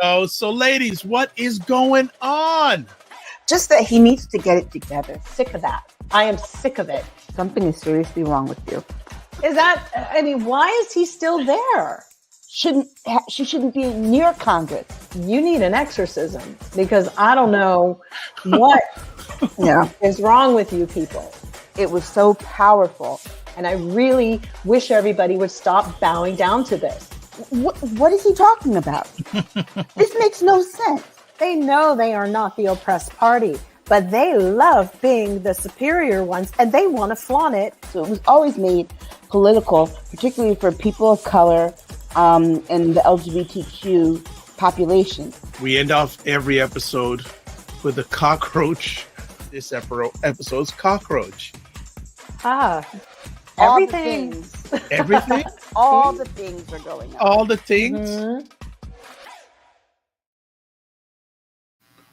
go. So, ladies, what is going on? Just that he needs to get it together. Sick of that. I am sick of it. Something is seriously wrong with you. Why is he still there? She shouldn't be near Congress. You need an exorcism because I don't know what is wrong with you people. It was so powerful. And I really wish everybody would stop bowing down to this. What is he talking about? This makes no sense. They know they are not the oppressed party, but they love being the superior ones and they want to flaunt it. So it was always made political, particularly for people of color and the LGBTQ population. We end off every episode with a cockroach. This episode's cockroach. Everything. Everything? All the things are going on. All the things? Mm-hmm.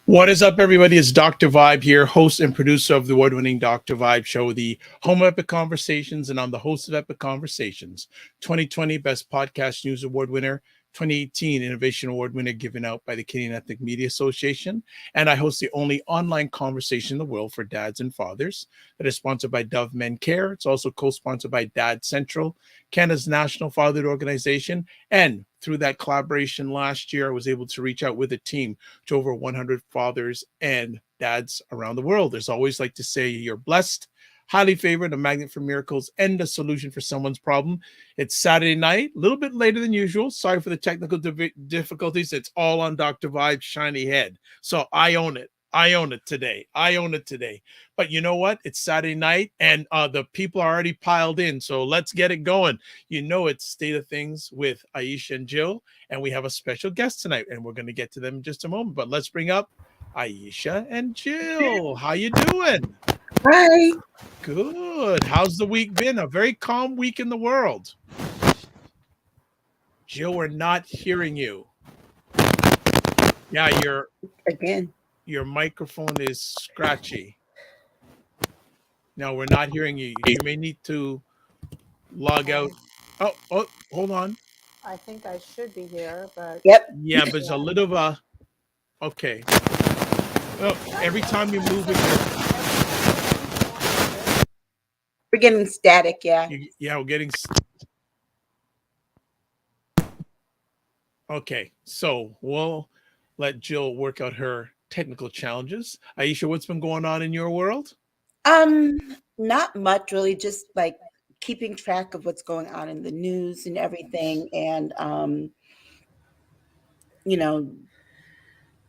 What is up, everybody? It's Dr. Vibe here, host and producer of the award-winning Dr. Vibe show, the home of Epic Conversations, and I'm the host of Epic Conversations, 2020 Best Podcast News Award winner, 2018 Innovation Award winner given out by the Canadian Ethnic Media Association, and I host the only online conversation in the world for dads and fathers that is sponsored by Dove Men Care. It's also co-sponsored by Dad Central, Canada's national fatherhood organization, and through that collaboration last year, I was able to reach out with a team to over 100 fathers and dads around the world. There's always like to say you're blessed, highly favored, a magnet for miracles, and a solution for someone's problem. It's Saturday night, a little bit later than usual. Sorry for the technical difficulties. It's all on Dr. Vibe's shiny head. So I own it. I own it today. But you know what? It's Saturday night and the people are already piled in. So let's get it going. You know, it's State of Things with Aisha and Jill. And we have a special guest tonight. And we're going to get to them in just a moment. But let's bring up Aisha and Jill. How you doing? Hi. Good. How's the week been? A very calm week in the world. Jill, we're not hearing you. Yeah, your microphone is scratchy. No, we're not hearing you. You may need to log out. Oh, hold on. I think I should be here, but... Yep. Yeah, but it's a little of a... Okay. Oh, every time you move it, We're getting static, yeah. we're getting... Okay, so we'll let Jill work out her technical challenges. Aisha, what's been going on in your world? Not much really, just like keeping track of what's going on in the news and everything, and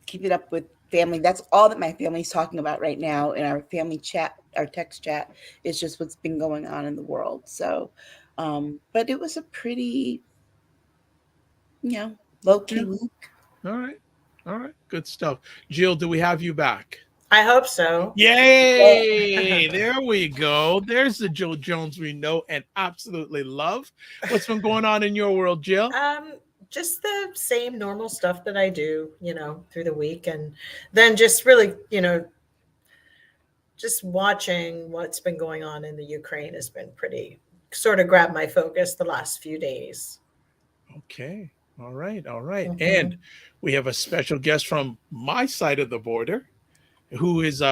keeping up with family. That's all that my family's talking about right now in our family chat, our text chat, is just what's been going on in the world. So but it was a pretty low-key week. All right, good stuff. Jill, do we have you back? I hope so. Yay! There we go. There's the Jill Jones we know and absolutely love. What's been going on in your world, Jill? Just the same normal stuff that I do, through the week, and then just really, just watching what's been going on in the Ukraine has been pretty sort of grabbed my focus the last few days. Okay. All right. Mm-hmm. And we have a special guest from my side of the border who is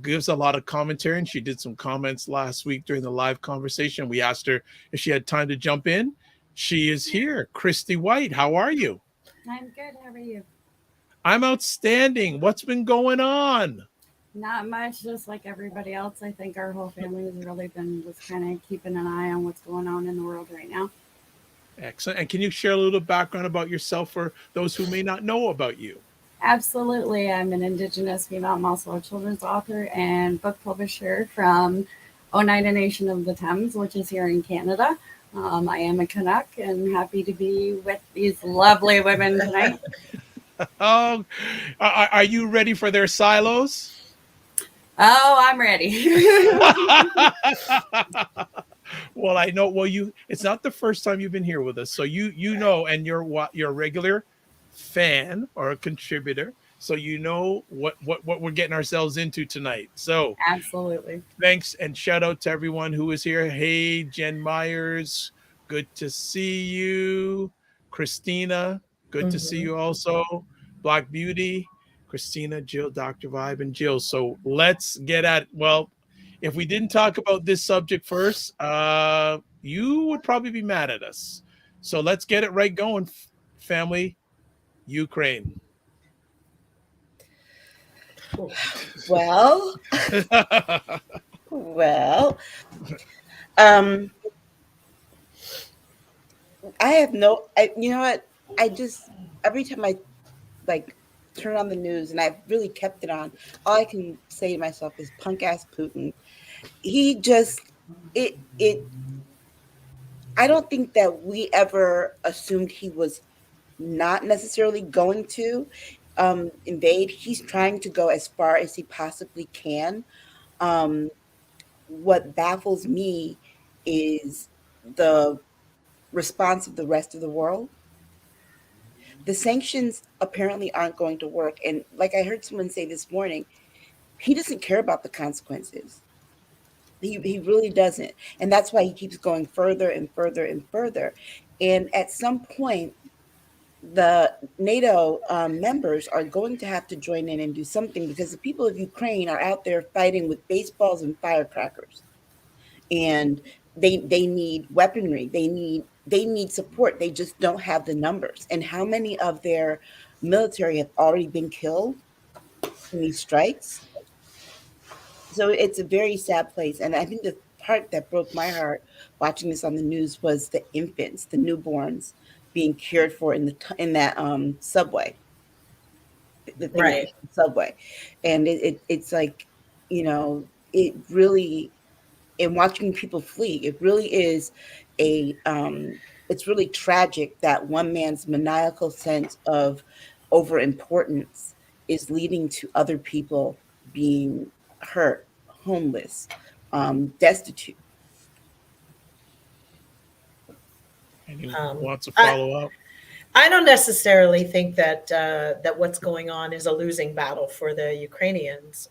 gives a lot of commentary, and she did some comments last week during the live conversation. We asked her if she had time to jump in. She is here. Christy White, how are you? I'm good. How are you? I'm outstanding. What's been going on? Not much, just like everybody else. I think our whole family has really been just kind of keeping an eye on what's going on in the world right now. Excellent. And can you share a little background about yourself for those who may not know about you? Absolutely. I'm an Indigenous female. I'm also a children's author and book publisher from Oneida Nation of the Thames, which is here in Canada. I am a Canuck and happy to be with these lovely women tonight. Oh, are you ready for their silos? Oh, I'm ready. Well, I know. Well, it's not the first time you've been here with us, so you know, and you're a regular fan or a contributor, so you know what we're getting ourselves into tonight. So absolutely, thanks and shout out to everyone who is here. Hey, Jen Myers, good to see you. Christina, Good to see you also. Black Beauty, Christina, Jill, Dr. Vibe, and Jill. So let's get at, well, if we didn't talk about this subject first, you would probably be mad at us. So let's get it right going, family. Ukraine. Well, well, um, I have no, you know what? I just, every time I like turn on the news, and I've really kept it on, all I can say to myself is punk ass Putin. He just, it, I don't think that we ever assumed he was not necessarily going to invade. He's trying to go as far as he possibly can. Um, what baffles me is the response of the rest of the world. The sanctions apparently aren't going to work. And like I heard someone say this morning, he doesn't care about the consequences. He really doesn't. And that's why he keeps going further and further and further. And at some point, the NATO members are going to have to join in and do something, because the people of Ukraine are out there fighting with baseballs and firecrackers. And they need weaponry. They need support. They just don't have the numbers. And how many of their military have already been killed in these strikes? So it's a very sad place. And I think the part that broke my heart watching this on the news was the infants, the newborns being cared for in that subway, the thing Right. the subway. And it's like, it really, and watching people flee, it really is it's really tragic that one man's maniacal sense of overimportance is leading to other people being hurt, homeless, destitute. Anyone wants to follow up? I don't necessarily think that that what's going on is a losing battle for the Ukrainians.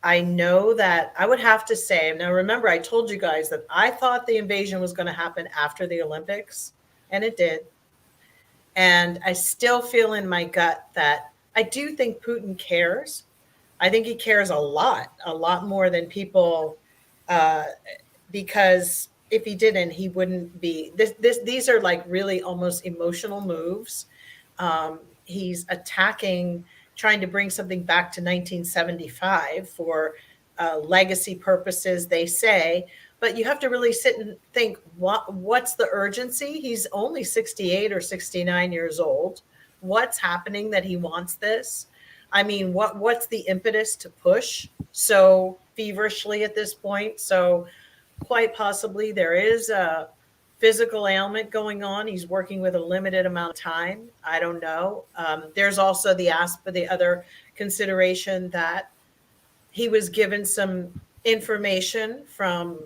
I know that I would have to say, now remember, I told you guys that I thought the invasion was going to happen after the Olympics, and it did. And I still feel in my gut that I do think Putin cares. I think he cares a lot more than people, because if he didn't, he wouldn't be. These are like really almost emotional moves. He's attacking, trying to bring something back to 1975 for legacy purposes, they say. But you have to really sit and think, what's the urgency? He's only 68 or 69 years old. What's happening that he wants this? I mean, what's the impetus to push so feverishly at this point? So quite possibly there is a physical ailment going on. He's working with a limited amount of time. I don't know. There's also the other consideration that he was given some information from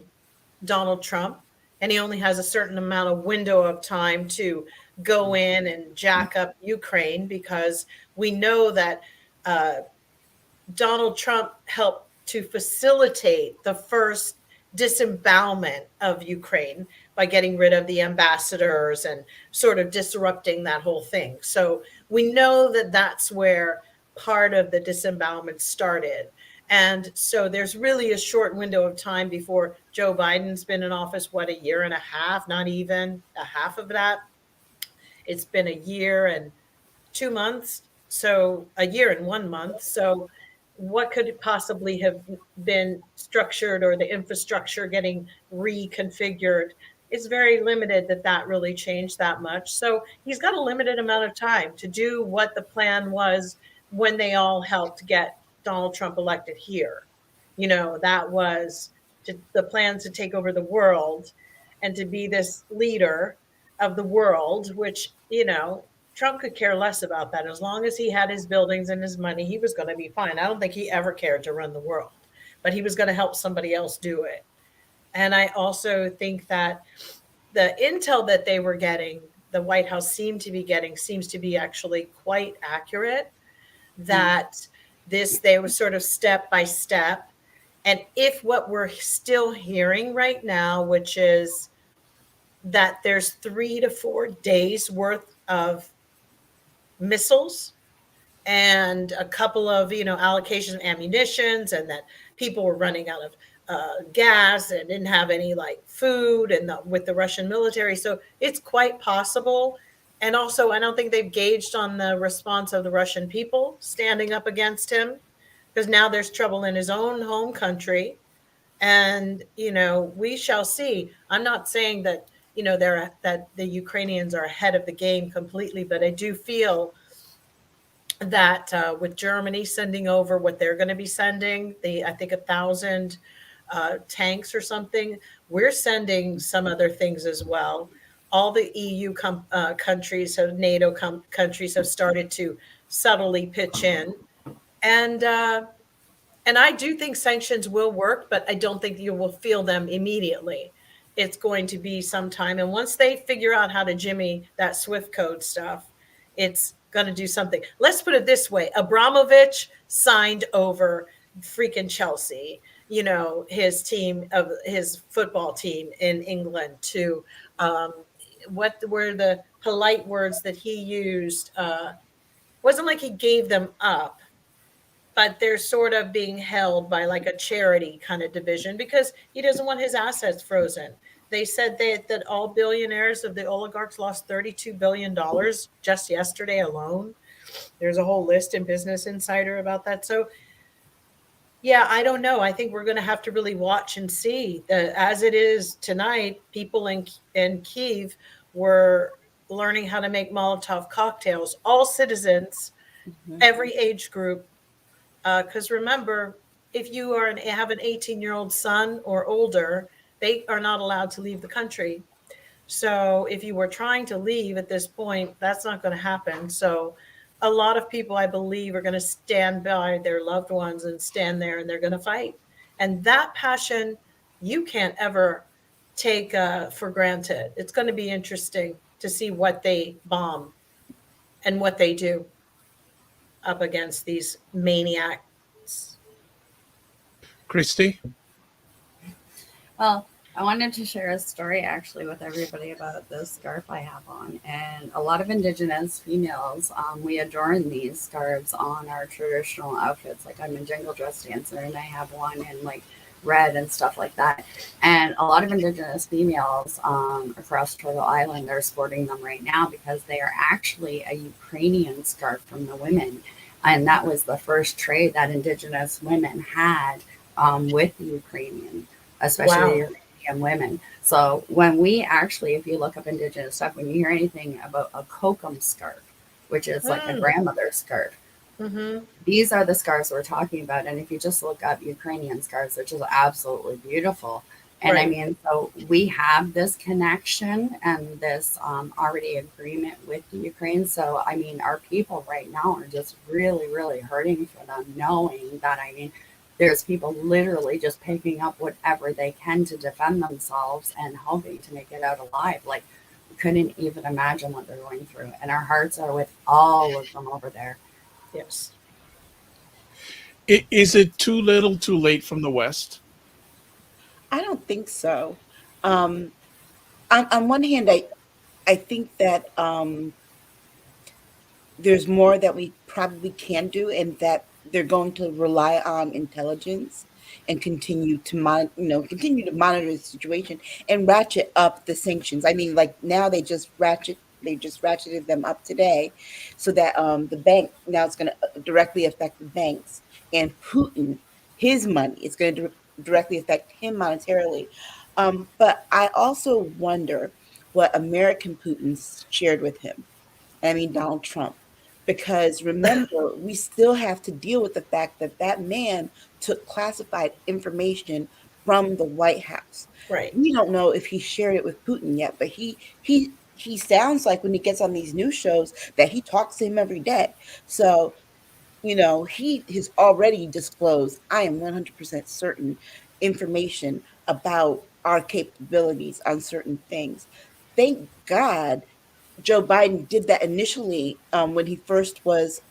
Donald Trump, and he only has a certain amount of window of time to go in and jack up Ukraine, because we know that Donald Trump helped to facilitate the first disembowelment of Ukraine by getting rid of the ambassadors and sort of disrupting that whole thing. So we know that that's where part of the disembowelment started. And so there's really a short window of time before Joe Biden's been in office, a year and a half, not even a half of that. It's been a year and 2 months. So a year and 1 month. So what could possibly have been structured, or the infrastructure getting reconfigured? It's very limited that really changed that much. So he's got a limited amount of time to do what the plan was when they all helped get Donald Trump elected here. That was the plan to take over the world and to be this leader of the world, which, Trump could care less about that. As long as he had his buildings and his money, he was going to be fine. I don't think he ever cared to run the world, but he was going to help somebody else do it. And I also think that the intel that they were getting, the White House seems to be actually quite accurate, that they were sort of step by step. And if what we're still hearing right now, which is that there's 3 to 4 days worth of missiles and a couple of, allocations of ammunitions, and that people were running out of gas and didn't have any like food, and with the Russian military. So it's quite possible. And also, I don't think they've gauged on the response of the Russian people standing up against him, because now there's trouble in his own home country. And, we shall see. I'm not saying that, that the Ukrainians are ahead of the game completely, but I do feel that with Germany sending over what they're going to be sending, I think 1,000 tanks or something, we're sending some other things as well. All the EU countries, so NATO countries, have started to subtly pitch in, and I do think sanctions will work, but I don't think you will feel them immediately. It's going to be some time, and once they figure out how to jimmy that SWIFT code stuff, it's going to do something. Let's put it this way: Abramovich signed over freaking Chelsea, his team, of his football team in England, to what were the polite words that he used? Wasn't like he gave them up, but they're sort of being held by like a charity kind of division, because he doesn't want his assets frozen. They said that all billionaires of the oligarchs lost $32 billion just yesterday alone. There's a whole list in Business Insider about that. So, yeah, I don't know. I think we're going to have to really watch and see. As it is tonight, people in Kyiv were learning how to make Molotov cocktails, all citizens, every age group. Because remember, if you have an 18-year-old son or older, they are not allowed to leave the country. So if you were trying to leave at this point, that's not going to happen. So a lot of people, I believe, are going to stand by their loved ones and stand there, and they're going to fight. And that passion, you can't ever take for granted. It's going to be interesting to see what they bomb and what they do up against these maniacs. Christy? Well, I wanted to share a story actually with everybody about this scarf I have on. And a lot of Indigenous females, we adorn these scarves on our traditional outfits. Like, I'm a jingle dress dancer, and I have one in like red and stuff like that. And a lot of Indigenous females across Turtle Island are sporting them right now, because they are actually a Ukrainian scarf from the women. And that was the first trade that Indigenous women had with the Ukrainian, especially Wow. European women. So when we actually, if you look up Indigenous stuff, when you hear anything about a kokum scarf, which is like a grandmother's scarf, these are the scarves we're talking about. And if you just look up Ukrainian scarves, they're just absolutely beautiful. And I mean, so we have this connection and this already agreement with the Ukraine. So, I mean, our people right now are just really, really hurting for them, knowing that, I mean, there's people literally just picking up whatever they can to defend themselves and hoping to make it out alive. Like, we couldn't even imagine what they're going through. And our hearts are with all of them over there. Yes. Is it too little, too late from the West? I don't think so. On one hand, I think that there's more that we probably can do, and that they're going to rely on intelligence and continue to monitor the situation and ratchet up the sanctions. I mean, like, now they just ratcheted them up today, so that the bank, now it's going to directly affect the banks, and Putin, his money, is going to directly affect him monetarily. But I also wonder what American Putin shared with him. I mean, Donald Trump. Because remember, we still have to deal with the fact that that man took classified information from the White House. Right. We don't know if he shared it with Putin yet, but he sounds like, when he gets on these news shows, that he talks to him every day. So, he has already disclosed, I am 100% certain, information about our capabilities on certain things. Thank God Joe Biden did that initially, when he first was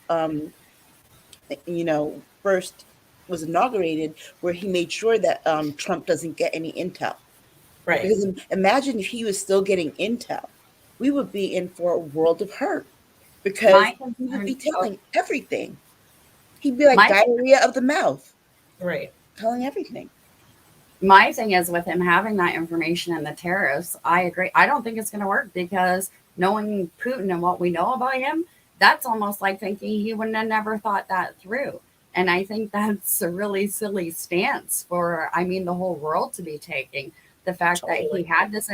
inaugurated, where he made sure that Trump doesn't get any intel. Right. Because imagine if he was still getting intel, we would be in for a world of hurt because he would be telling everything. He'd be like diarrhea of the mouth. Right. Telling everything. My thing is with him having that information and the tariffs, I agree. I don't think it's going to work because knowing Putin and what we know about him, that's almost like thinking he wouldn't have never thought that through. And I think that's a really silly stance for, the whole world to be taking. The fact that he had this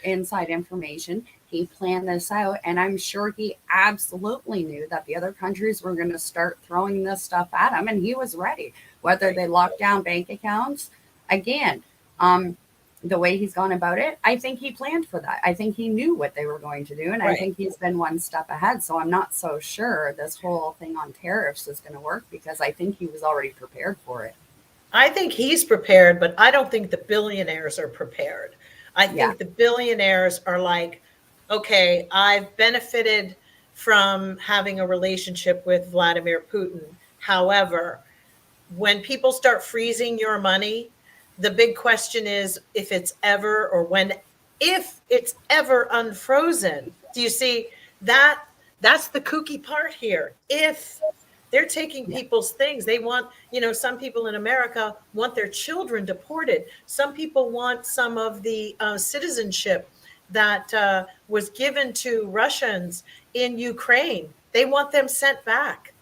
inside information, he planned this out, and I'm sure he absolutely knew that the other countries were going to start throwing this stuff at him, and he was ready. Whether they locked down bank accounts, again, the way he's gone about it, I think he planned for that. I think he knew what they were going to do, and I think he's been one step ahead. So I'm not so sure this whole thing on tariffs is going to work because I think he was already prepared for it. I think he's prepared, but I don't think the billionaires are prepared. I think the billionaires are like, okay, I've benefited from having a relationship with Vladimir Putin. However, when people start freezing your money, the big question is if it's ever unfrozen. Do you see that? That's the kooky part here. If they're taking people's things, they want, some people in America want their children deported. Some people want some of the citizenship that was given to Russians in Ukraine. They want them sent back.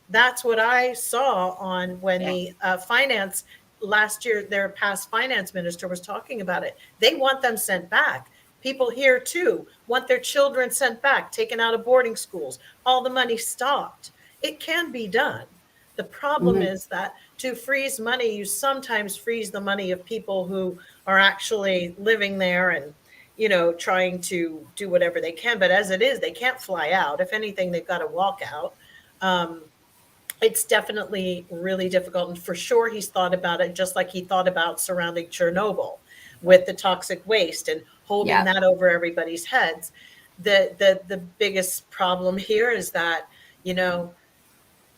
That's what I saw on when the finance last year, their past finance minister was talking about it. They want them sent back. People here too want their children sent back, taken out of boarding schools, all the money stopped. It can be done. The problem is that to freeze money, you sometimes freeze the money of people who are actually living there and, trying to do whatever they can. But as it is, they can't fly out. If anything, they've got to walk out. It's definitely really difficult. And for sure, he's thought about it just like he thought about surrounding Chernobyl with the toxic waste and holding that over everybody's heads. The biggest problem here is that,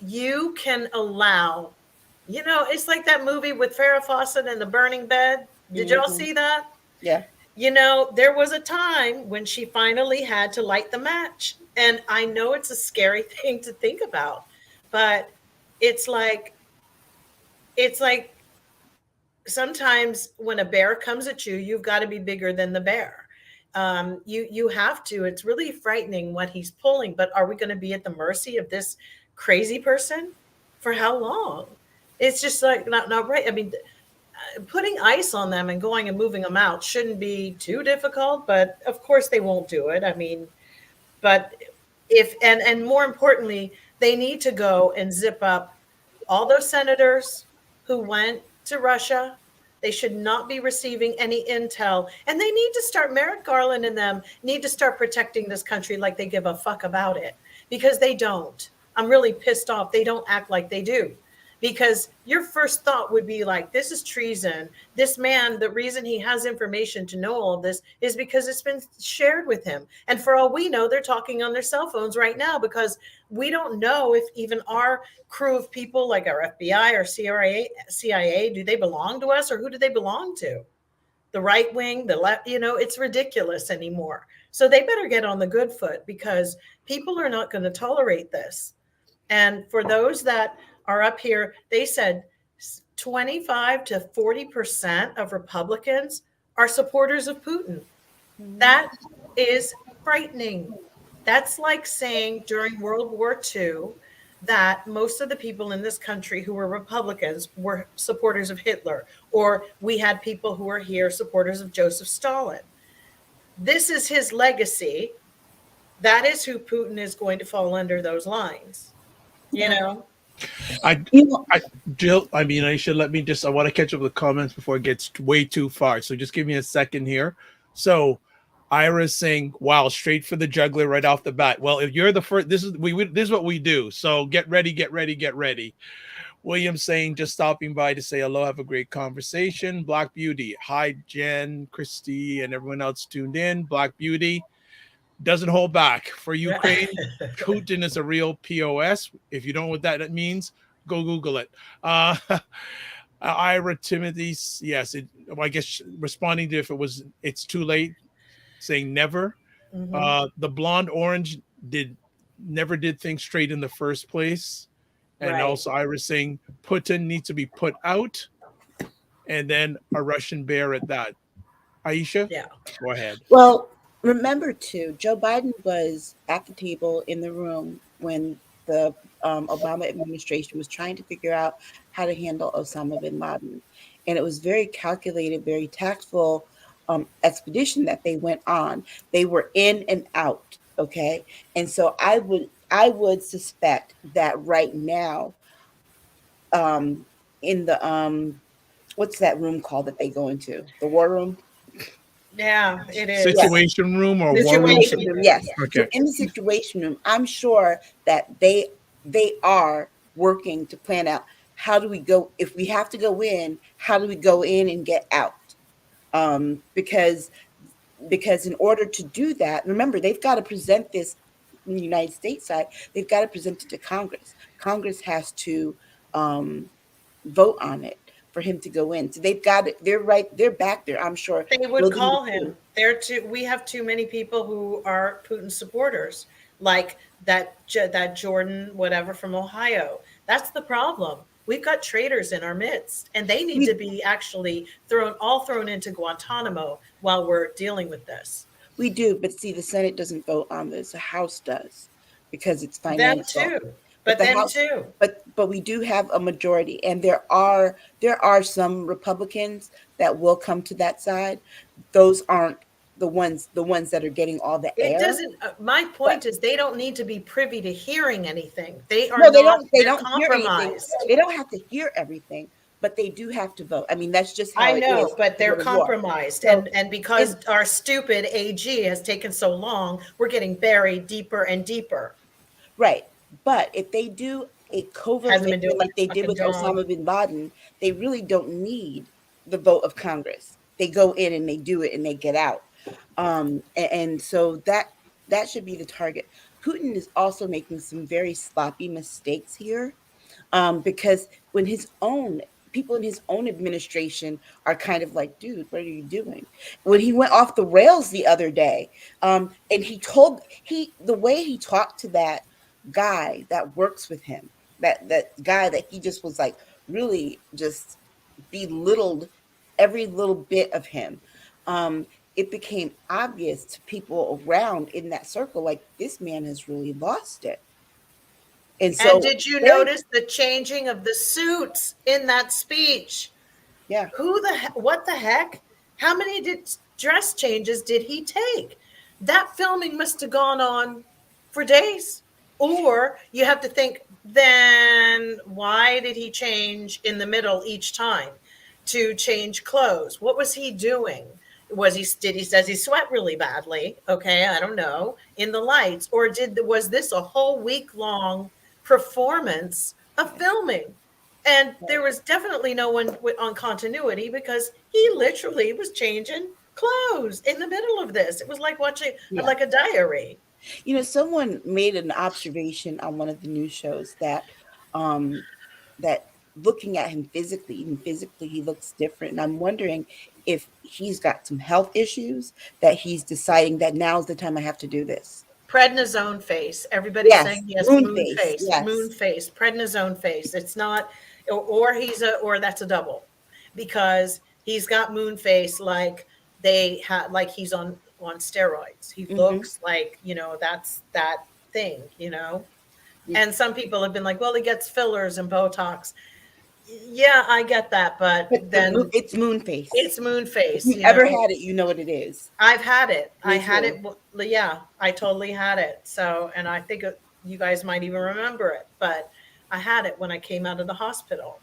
you can allow, it's like that movie with Farrah Fawcett and the burning bed. Did y'all see that? Yeah. There was a time when she finally had to light the match. And I know it's a scary thing to think about, but it's like sometimes when a bear comes at you, you've got to be bigger than the bear. You have to. It's really frightening what he's pulling, but are we going to be at the mercy of this crazy person for how long? It's just like not right. Putting ice on them and going and moving them out shouldn't be too difficult, but of course they won't do it. But if and more importantly, they need to go and zip up all those senators who went to Russia. They should not be receiving any intel. And they need to start, Merrick Garland and them need to start protecting this country like they give a fuck about it, because they don't. I'm really pissed off. They don't act like they do. Because your first thought would be like, this is treason. This man, the reason he has information to know all of this is because it's been shared with him. And for all we know, they're talking on their cell phones right now, because we don't know if even our crew of people like our FBI or CIA, do they belong to us, or who do they belong to? The right wing, the left, it's ridiculous anymore. So they better get on the good foot, because people are not going to tolerate this. And for those that are up here, they said 25 to 40% of Republicans are supporters of Putin. That is frightening. That's like saying during World War II that most of the people in this country who were Republicans were supporters of Hitler, or we had people who were here supporters of Joseph Stalin. This is his legacy. That is who Putin is going to fall under, those lines, Jill, Aisha, I want to catch up with the comments before it gets way too far. So just give me a second here. So Ira's saying, wow, straight for the juggler right off the bat. Well, if you're the first, this is what we do. So get ready. William saying, just stopping by to say hello, have a great conversation. Black Beauty. Hi, Jen, Christy, and everyone else tuned in. Black Beauty doesn't hold back. For Ukraine, Putin is a real POS. If you don't know what that means, go Google it. Ira Timothy, yes. I guess responding to if it's too late, saying never. Mhm. The blonde orange never did things straight in the first place. And Right. also Ira saying Putin needs to be put out. And then a Russian bear at that. Aisha, Yeah. go ahead. Well, remember too, Joe Biden was at the table in the room when the Obama administration was trying to figure out how to handle Osama bin Laden, and it was very calculated, very tactful expedition that they went on. They were in and out, okay, and so I would suspect that right now, in the what's that room called that they go into, the war room? Yeah, it is. Yes. Situation room or war room? Situation Situation room, room. yes. So Okay. in the situation room, I'm sure that they are working to plan out how do we go if we have to go in, how do we go in and get out? Because in order to do that, remember they've got to present this in the United States side. They've got to present it to Congress. Congress has to vote on it for him to go in. So they've got it. They're right. They're back there. I'm sure. They would building call the him. We have too many people who are Putin supporters, like that Jordan, whatever from Ohio. That's the problem. We've got traitors in our midst, and they need to be actually thrown into Guantanamo while we're dealing with this. We do, but see, the Senate doesn't vote on this. The House does because it's Them financial. too, But but the them House, too. but we do have a majority, and there are some Republicans that will come to that side. Those aren't the ones that are getting all the It air. doesn't. My But point is, they don't need to be privy to hearing anything. They are no, they not. don't. They They're don't hear anything. compromised. They don't have to hear everything, but they do have to vote. I mean, that's just I how it is. know, but to they're go to war. compromised, So and because our stupid AG has taken so long, we're getting buried deeper and deeper. right. But if they do a covert Hasn't been mission doing like they a did fucking with job. Osama bin Laden, they really don't need the vote of Congress. They go in and they do it and they get out. And so that should be the target. Putin is also making some very sloppy mistakes here, because when his own people in his own administration are kind of like, dude, what are you doing? When he went off the rails the other day, and the way he talked to that guy that works with him, that guy that he just was like really just belittled every little bit of him. It became obvious to people around in that circle, like this man has really lost it. And And so did you they're notice the changing of the suits in that speech? yeah. What the heck? How many dress changes did he take? That filming must have gone on for days. Or you have to think, then why did he change in the middle each time to change clothes? What was he doing? Does he sweat really badly? Okay, I don't know, in the lights, or was this a whole week long performance of filming? And there was definitely no one on continuity because he literally was changing clothes in the middle of this. It was like watching Yeah. like a diary. Someone made an observation on one of the news shows um, that looking at him physically, even physically, he looks different. And I'm wondering if he's got some health issues that he's deciding that now's the time I have to do this. Prednisone face. Everybody's Yes, saying he has moon moon face. face, moon Yes, face, prednisone face. It's not, or that's a double, because he's got moon face like like he's on steroids. He hmm looks like, that's that thing. yeah. And some people have been like, well, he gets fillers and Botox. Yeah, I get that, but But then it's moon face. it's moon If face, you've ever had it, you know what it is. I've had it. I Me had too. it. Yeah, I totally had it. So, and I think you guys might even remember it, but I had it when I came out of the hospital,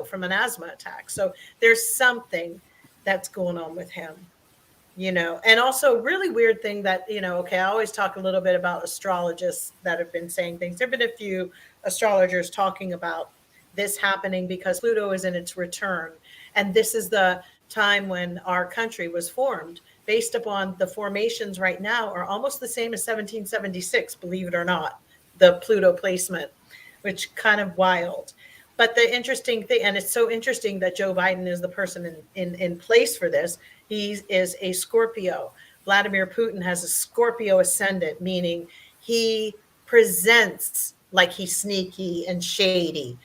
from an asthma attack. So there's something that's going on with him, and also really weird thing that, okay, I always talk a little bit about astrologists that have been saying things. There've been a few astrologers talking about this happening because Pluto is in its return. And this is the time when our country was formed, based upon the formations right now are almost the same as 1776, believe it or not, the Pluto placement, which kind of wild. But the interesting thing, and it's so interesting that Joe Biden is the person in place for this. He is a Scorpio. Vladimir Putin has a Scorpio ascendant, meaning he presents like he's sneaky and shady,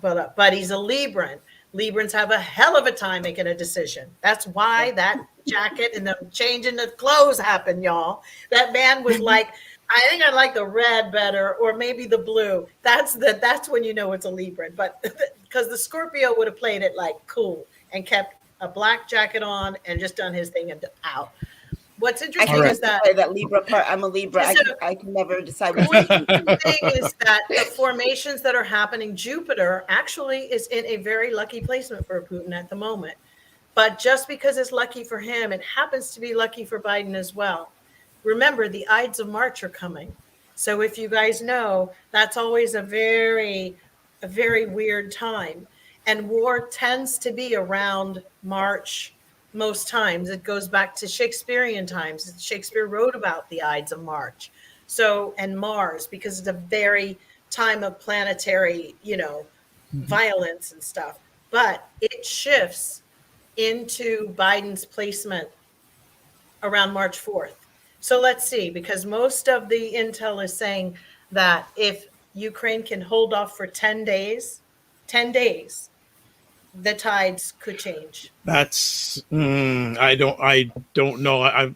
but he's a Libran. Librans have a hell of a time making a decision. That's why that jacket and the changing the clothes happened, y'all. That man was like, I think I like the red better, or maybe the blue. That's when you know it's a Libran. But because the Scorpio would have played it like cool and kept a black jacket on and just done his thing and out. What's interesting is that Libra part. I'm a Libra. I can never decide. The thing is that the formations that are happening, Jupiter actually is in a very lucky placement for Putin at the moment. But just because it's lucky for him, it happens to be lucky for Biden as well. Remember, the Ides of March are coming. So if you guys know, that's always a very weird time. And war tends to be around March. Most times it goes back to Shakespearean times. Shakespeare wrote about the Ides of March. So, and Mars, because it's a very time of planetary, violence and stuff. But it shifts into Biden's placement around March 4th. So let's see, because most of the intel is saying that if Ukraine can hold off for 10 days, the tides could change. That's I don't know.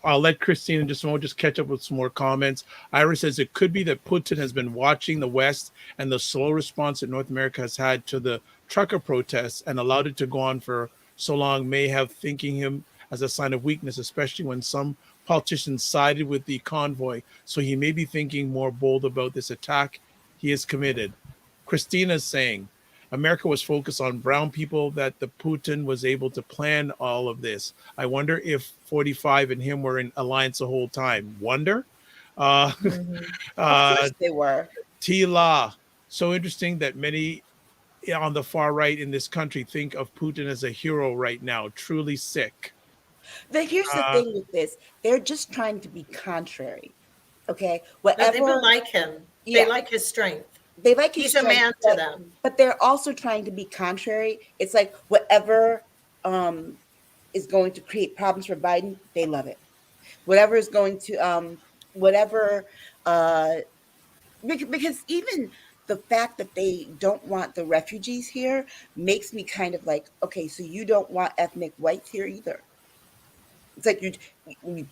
I'll let Christine in just a moment just catch up with some more comments. Ira says it could be that Putin has been watching the West and the slow response that North America has had to the trucker protests and allowed it to go on for so long, may have thinking him as a sign of weakness, especially when some politicians sided with the convoy. So he may be thinking more bold about this attack he has committed. Christina's saying America was focused on brown people, that the Putin was able to plan all of this. I wonder if 45 and him were in alliance the whole time. Wonder? Of course they were. Tila. So interesting that many on the far right in this country think of Putin as a hero right now. Truly sick. Here's the thing with this. They're just trying to be contrary. Okay? People like him. They like his strength. They like he's a man to them. But they're also trying to be contrary. It's like whatever is going to create problems for Biden, they love it. Whatever is going to because even the fact that they don't want the refugees here makes me kind of like, okay, so you don't want ethnic whites here either. It's like you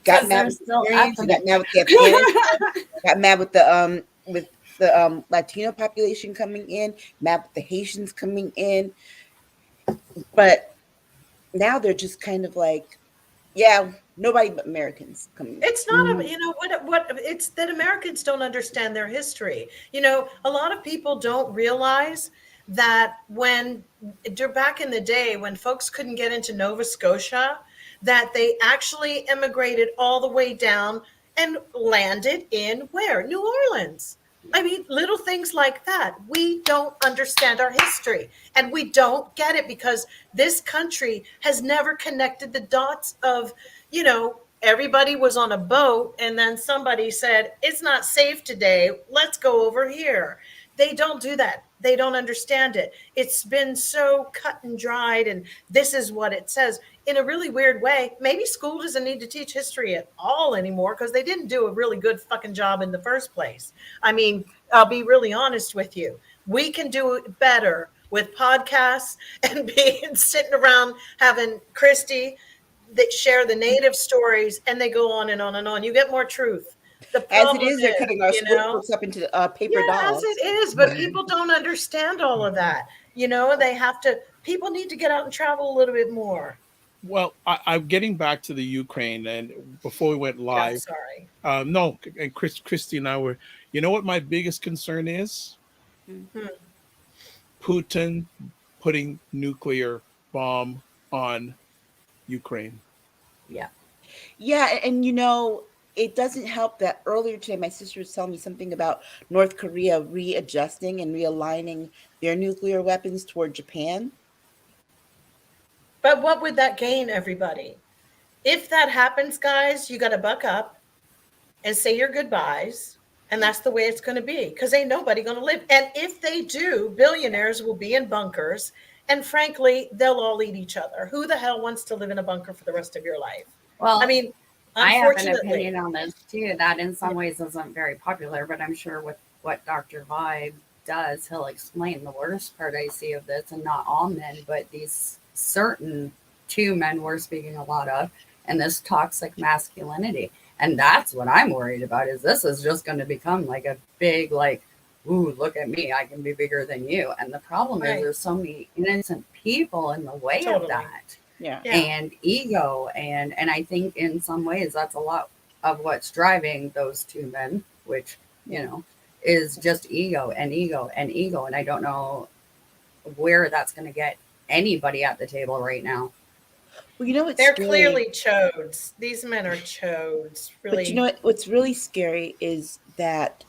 got mad with the Syrians, you got mad with the Afghans, got mad with the Latino population coming in, mad with the Haitians coming in. But now they're just kind of like, yeah, nobody but Americans coming in. It's not what it's that Americans don't understand their history. A lot of people don't realize that when back in the day when folks couldn't get into Nova Scotia, that they actually immigrated all the way down and landed in where? New Orleans. I mean, little things like that. We don't understand our history, and we don't get it because this country has never connected the dots of, everybody was on a boat and then somebody said, it's not safe today. Let's go over here. They don't do that. They don't understand it. It's been so cut and dried, and this is what it says. In a really weird way, maybe school doesn't need to teach history at all anymore because they didn't do a really good fucking job in the first place. I mean, I'll be really honest with you. We can do it better with podcasts and sitting around having Christy that share the native stories, and they go on and on and on. You get more truth. As it is, they're cutting our books up into paper dolls. As it is, but people don't understand all of that. People need to get out and travel a little bit more. Well, I'm getting back to the Ukraine, and before we went live, no, and Christy and I were, what my biggest concern is? Mm-hmm. Putin putting nuclear bomb on Ukraine. Yeah, and it doesn't help that earlier today my sister was telling me something about North Korea readjusting and realigning their nuclear weapons toward Japan. But what would that gain everybody? If that happens, guys, you got to buck up and say your goodbyes And that's the way it's going to be, because ain't nobody going to live. And if they do, billionaires will be in bunkers. And frankly, they'll all eat each other. Who the hell wants to live in a bunker for the rest of your life? Well, I mean, I have an unfortunately, opinion on this too, that in some ways isn't very popular, but I'm sure with what Dr. Vibe does, he'll explain the worst part I see of this, and not all men, but these certain two men we're speaking a lot of, and this toxic masculinity. And that's what I'm worried about, is this is just going to become like a big, like, ooh, look at me, I can be bigger than you. And the problem Right. is there's so many innocent people in the way of Totally. that. Yeah. Yeah. And ego. And I think in some ways that's a lot of what's driving those two men, which, you know, is just ego and ego and ego. And I don't know where that's going to get anybody at the table right now. Well, you know what's they're scary? clearly chodes. These men are chodes. Really. But you know what's really scary is that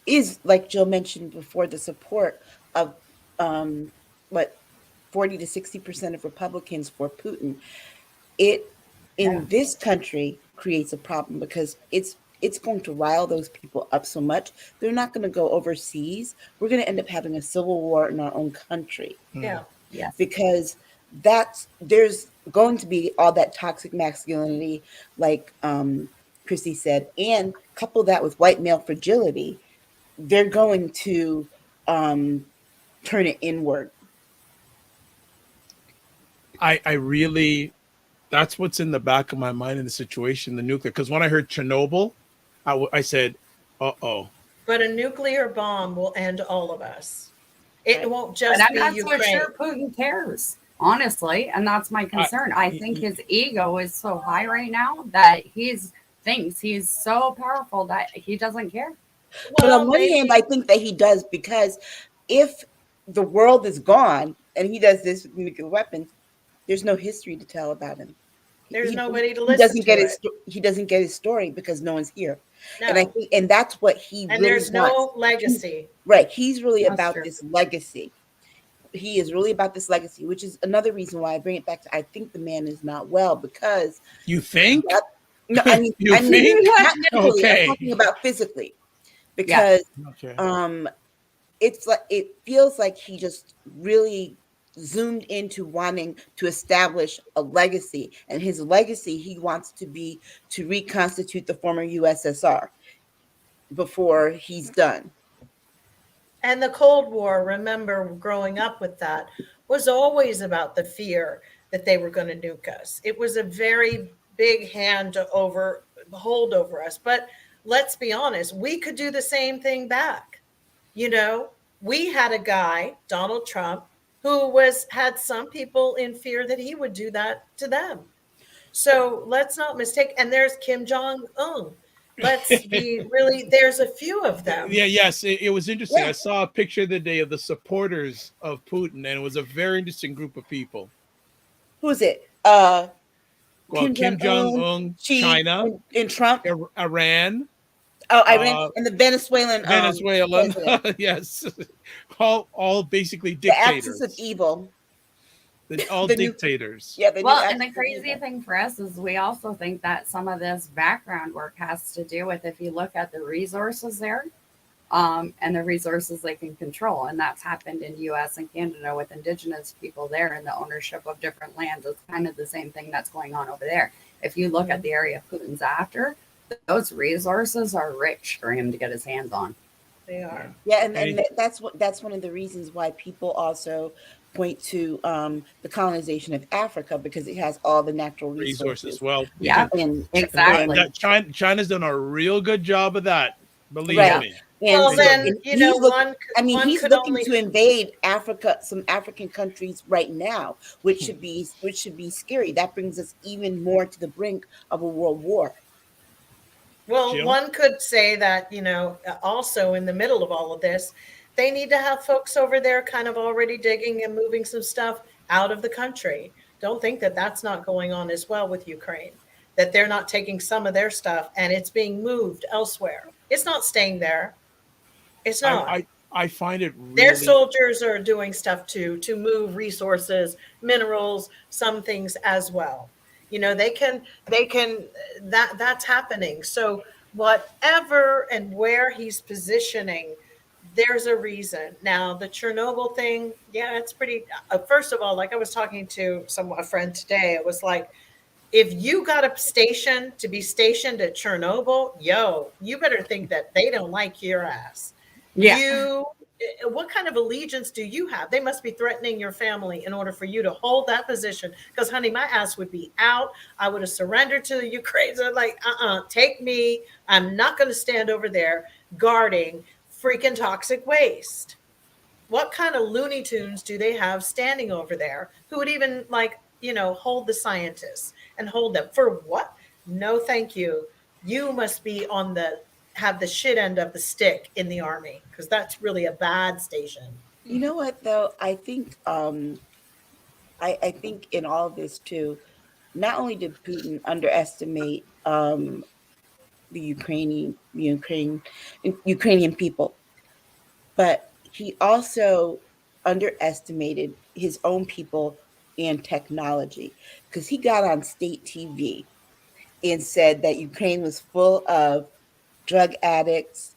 is, like Jill mentioned before, the support of 40 to 60% of Republicans for Putin. It in this country creates a problem because it's going to rile those people up so much. They're not going to go overseas. We're going to end up having a civil war in our own country. Yeah. Yes. Because there's going to be all that toxic masculinity, like Chrissy said, and couple that with white male fragility, they're going to turn it inward. I really, that's what's in the back of my mind in the situation, the nuclear. Because when I heard Chernobyl, I said, uh-oh. But a nuclear bomb will end all of us. It won't But just I'm be not so Ukraine. sure Putin cares, honestly. And that's my concern. I think his ego is so high right now that he thinks he's so powerful that he doesn't care. But Well, on one hand, I think that he does, because if the world is gone and he does this with nuclear weapons, there's no history to tell about him. there's He- nobody to he listen doesn't to get it. he doesn't get his story because no one's here. No. And I think, and that's what he And really there's wants. no legacy. Right. He's really That's about true. this legacy. He is really about this legacy, which is another reason why I bring it back to, I think the man is not well, because You think? no, I mean, You I mean, think? not mentally, Okay. I'm talking about physically, because Okay. it's like, it feels like he just really zoomed into wanting to establish a legacy, and his legacy, he wants to be to reconstitute the former USSR before he's done. And the Cold War, remember growing up with that, was always about the fear that they were going to nuke us. It was a very big hand to hold over us. But let's be honest, we could do the same thing back. You know, we had a guy, Donald Trump, who had some people in fear that he would do that to them. So let's not mistake. And there's Kim Jong-un. Let's be really, there's a few of them. Yeah, yes, it was interesting. Yeah. I saw a picture the day of the supporters of Putin, and it was a very interesting group of people. Who is it? Well, Kim Jong-un, Xi, China, and Trump. Iran, Iran, and the Venezuelan. Venezuelan, yes, all basically the dictators. axis of evil. All the new- dictators. Yeah. The new Well, and the axis of crazy evil. thing for us is we also think that some of this background work has to do with, if you look at the resources there, and the resources they can control. And that's happened in US and Canada with indigenous people there, and the ownership of different lands. It's kind of the same thing that's going on over there. If you look at the area Putin's after, those resources are rich for him to get his hands on. They are. Yeah, and that's one of the reasons why people also point to the colonization of Africa, because it has all the natural resources. Well, Yeah, And exactly. China's done a real good job of that. Believe Right. me. Well, so- then, and you he's know, looking- one he's could looking only- to invade Africa, some African countries right now, which should be scary. That brings us even more to the brink of a world war. Well, Jill? one could say that, you know, also in the middle of all of this, they need to have folks over there kind of already digging and moving some stuff out of the country. Don't think that that's not going on as well with Ukraine, that they're not taking some of their stuff and it's being moved elsewhere. It's not staying there. It's not. I find it really. Their soldiers are doing stuff to move resources, minerals, some things as well. You know, they can that's happening. So whatever and where he's positioning, there's a reason. Now, the Chernobyl thing, yeah, it's pretty. First of all, like I was talking to a friend today, it was like, if you got a station to be stationed at Chernobyl, yo, you better think that they don't like your ass. Yeah. What kind of allegiance do you have? They must be threatening your family in order for you to hold that position. Because, honey, my ass would be out. I would have surrendered to the Ukraine. So like, take me. I'm not going to stand over there guarding freaking toxic waste. What kind of Looney Tunes do they have standing over there who would even hold the scientists and hold them for what? No, thank you. You must be have the shit end of the stick in the army, because that's really a bad station. You know what though? I think I think in all of this too, not only did Putin underestimate the Ukrainian people, but he also underestimated his own people and technology, because he got on state TV and said that Ukraine was full of drug addicts,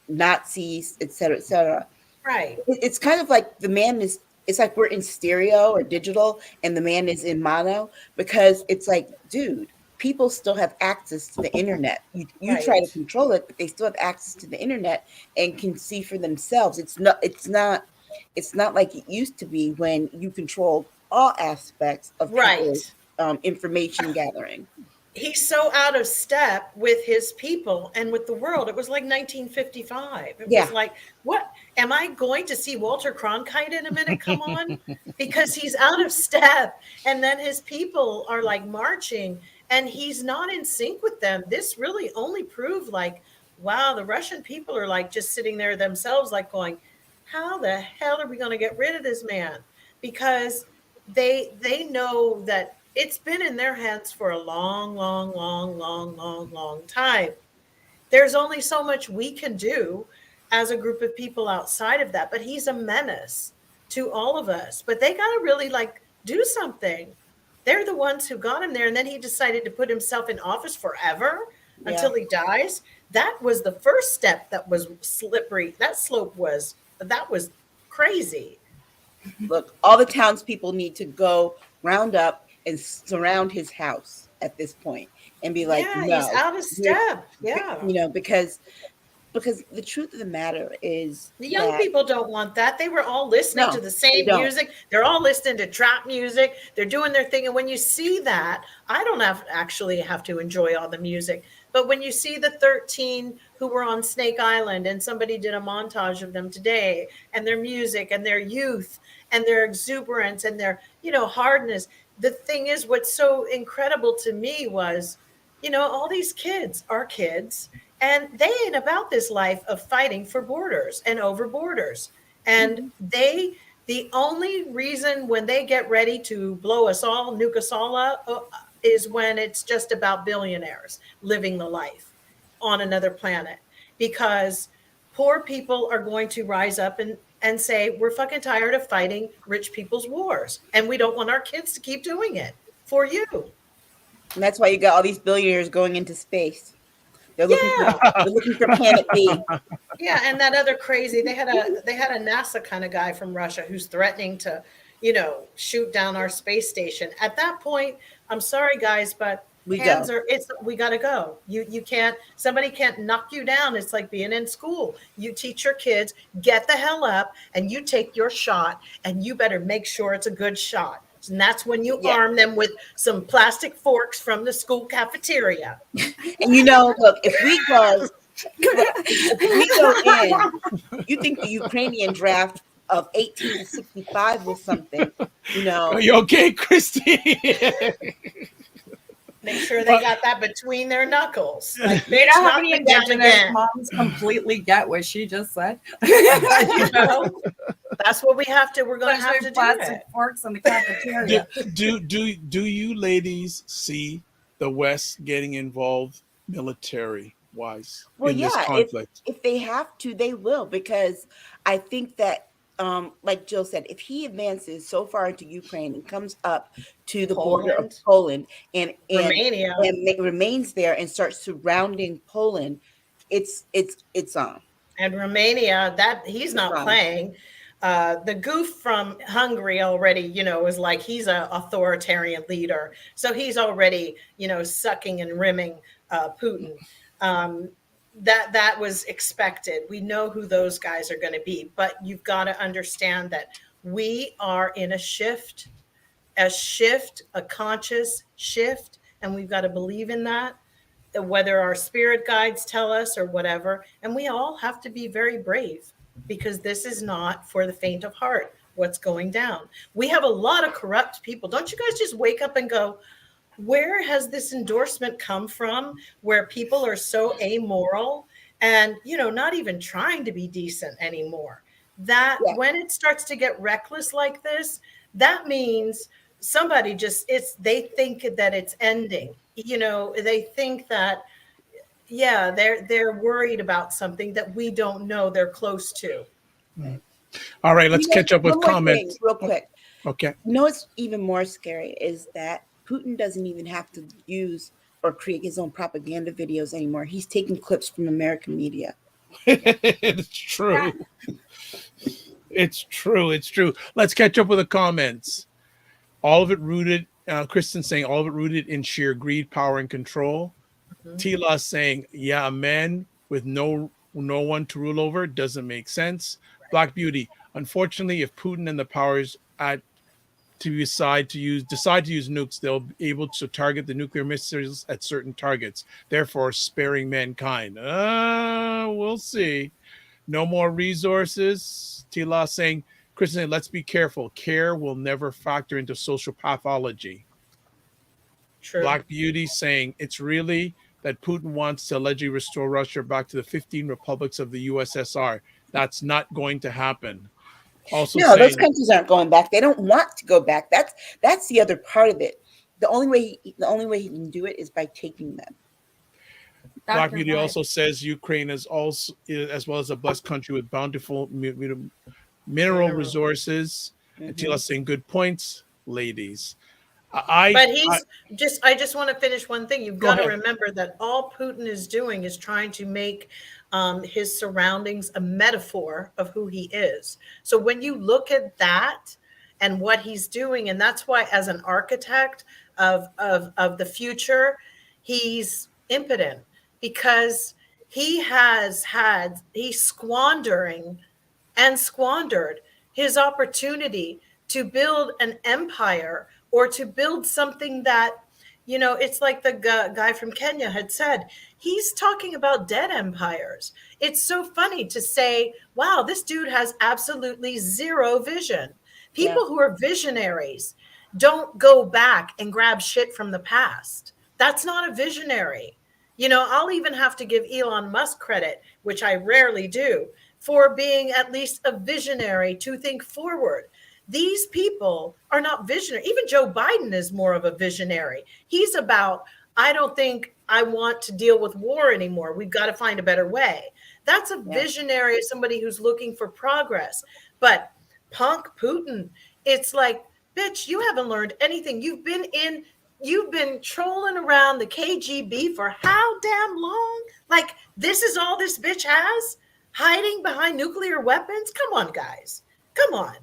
Nazis, et cetera, et cetera. Right. It's kind of like it's like we're in stereo or digital and the man is in mono, because it's like, dude, people still have access to the internet. You Right. try to control it, but they still have access to the internet and can see for themselves. It's not like it used to be when you controlled all aspects of people's information gathering. He's so out of step with his people and with the world. It was like 1955. It was like, what? Am I going to see Walter Cronkite in a minute? Come on. Because he's out of step. And then his people are like marching and he's not in sync with them. This really only proved like, wow, the Russian people are like just sitting there themselves, like going, how the hell are we going to get rid of this man? Because they know that it's been in their hands for a long time. There's only so much we can do as a group of people outside of that, but he's a menace to all of us. But they got to really like do something. They're the ones who got him there. And then he decided to put himself in office forever until he dies. That was the first step that was slippery. That was crazy. Look, all the townspeople need to go round up and surround his house at this point and be like, no, he's out of step. Yeah. Because the truth of the matter is the young people don't want that. They were all listening to the same music. They're all listening to trap music. They're doing their thing. And when you see that, I don't actually have to enjoy all the music. But when you see the 13 who were on Snake Island and somebody did a montage of them today and their music and their youth and their exuberance and their, hardness. The thing is, what's so incredible to me was, all these kids are kids and they ain't about this life of fighting for borders and over borders. And the only reason when they get ready to blow us all, nuke us all up, is when it's just about billionaires living the life on another planet, because poor people are going to rise up and say, we're fucking tired of fighting rich people's wars. And we don't want our kids to keep doing it for you. And that's why you got all these billionaires going into space. They're looking for Planet B. Yeah, and that other crazy, they had a NASA kind of guy from Russia who's threatening to, shoot down our space station. At that point, I'm sorry guys, but we gotta go. You can't, somebody can't knock you down. It's like being in school. You teach your kids, get the hell up and you take your shot, and you better make sure it's a good shot. And that's when you arm them with some plastic forks from the school cafeteria. And look, if we go in, you think the Ukrainian draft of 1865 was something, Are you okay, Christy? Make sure they got that between their knuckles. Like, they don't have any indigenous moms completely get what she just said. That's what we're going to have to do. Plastic forks in the cafeteria. Do you ladies see the West getting involved military wise in this conflict? If they have to, they will, because I think that like Jill said, if he advances so far into Ukraine and comes up to the border of Poland. Poland and Romania. remains there and starts surrounding Poland, it's on. And Romania, that he's not Right. playing. The goof from Hungary already, is like he's an authoritarian leader. So he's already, sucking and rimming Putin. That was expected. We know who those guys are going to be. But you've got to understand that we are in a conscious shift, and we've got to believe in that, whether our spirit guides tell us or whatever. And we all have to be very brave, because this is not for the faint of heart, what's going down. We have a lot of corrupt people. Don't you guys just wake up and go, where has this endorsement come from, where people are so amoral and, not even trying to be decent anymore? That when it starts to get reckless like this, that means somebody they think that it's ending. They think that, they're worried about something that we don't know they're close to. All right, let's catch up with comments real quick. Okay. What's even more scary is that Putin doesn't even have to use or create his own propaganda videos anymore. He's taking clips from American media. It's true. It's true. Let's catch up with the comments. All of it rooted, Kristen saying, all of it rooted in sheer greed, power, and control. Tila saying, a man with no one to rule over doesn't make sense. Black Beauty, unfortunately, if Putin and the powers decide to use nukes, they'll be able to target the nuclear missiles at certain targets, therefore sparing mankind. We'll see. No more resources. Tila saying, Kristen, let's be careful. Care will never factor into social pathology. True. Black Beauty saying, it's really that Putin wants to allegedly restore Russia back to the 15 republics of the USSR. That's not going to happen. Also, those countries aren't going back. They don't want to go back. That's the other part of it. The only way he can do it is by taking them. Black Beauty also says Ukraine is also, as well as a blessed country with bountiful mineral resources. And Tila saying, good points, ladies. I just want to finish one thing. You've got to remember that all Putin is doing is trying to make his surroundings a metaphor of who he is. So when you look at that and what he's doing, and that's why as an architect of the future, he's impotent, because he's squandering and squandered his opportunity to build an empire, or to build something that, it's like the guy from Kenya had said, he's talking about dead empires. It's so funny to say, wow, this dude has absolutely zero vision. People who are visionaries don't go back and grab shit from the past. That's not a visionary. I'll even have to give Elon Musk credit, which I rarely do, for being at least a visionary to think forward. These people are not visionary. Even Joe Biden is more of a visionary. He's about, I don't think I want to deal with war anymore. We've got to find a better way. That's a visionary, somebody who's looking for progress. But punk Putin, it's like, bitch, you haven't learned anything. You've been trolling around the KGB for how damn long? Like, this is all this bitch has? Hiding behind nuclear weapons? Come on, guys. Come on.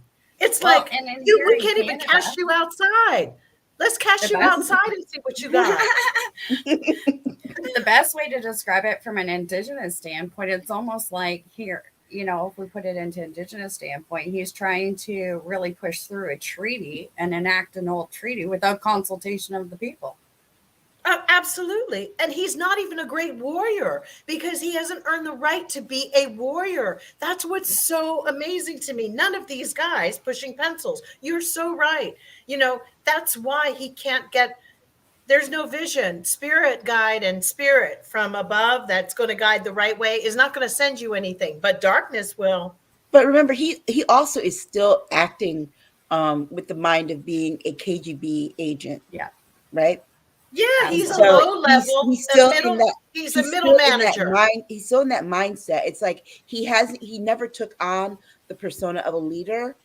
It's we can't even cast you outside. Let's cast you outside and see what you got. The best way to describe it from an Indigenous standpoint, it's almost like here, if we put it into Indigenous standpoint, he's trying to really push through a treaty and enact an old treaty without consultation of the people. Absolutely. And he's not even a great warrior, because he hasn't earned the right to be a warrior. That's what's so amazing to me. None of these guys pushing pencils. You're so right. That's why he can't there's no vision. Spirit guide and spirit from above that's going to guide the right way is not going to send you anything, but darkness will. But remember, he also is still acting with the mind of being a KGB agent. Yeah. Right? Yeah, he's a So low level, he's still in that. He's a middle still in that manager. He's still in that mindset. It's like he never took on the persona of a leader.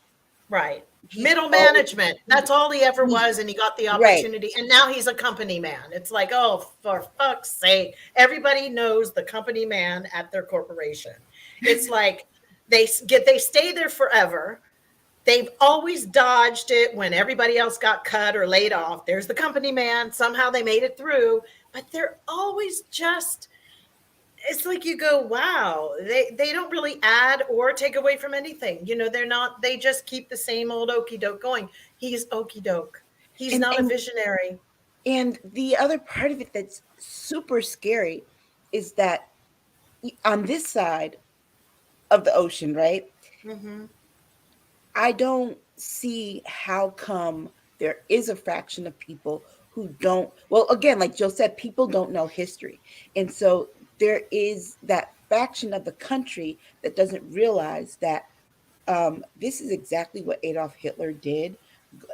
Right. He's Middle always- management. That's all he ever he- was. And he got the Right. opportunity. And now he's a company man. It's like, oh, for fuck's sake. Everybody knows the company man at their corporation. It's like they stay there forever. They've always dodged it when everybody else got cut or laid off. There's the company man. Somehow they made it through. But they're always just, it's like you go, wow, they don't really add or take away from anything. You know, they just keep the same old okie doke going. He's okie doke. He's not a visionary. And the other part of it that's super scary is that on this side of the ocean, right? Mm-hmm. I don't see how come there is a fraction of people who don't, well, again, like Joe said, people don't know history. And so there is that faction of the country that doesn't realize that this is exactly what Adolf Hitler did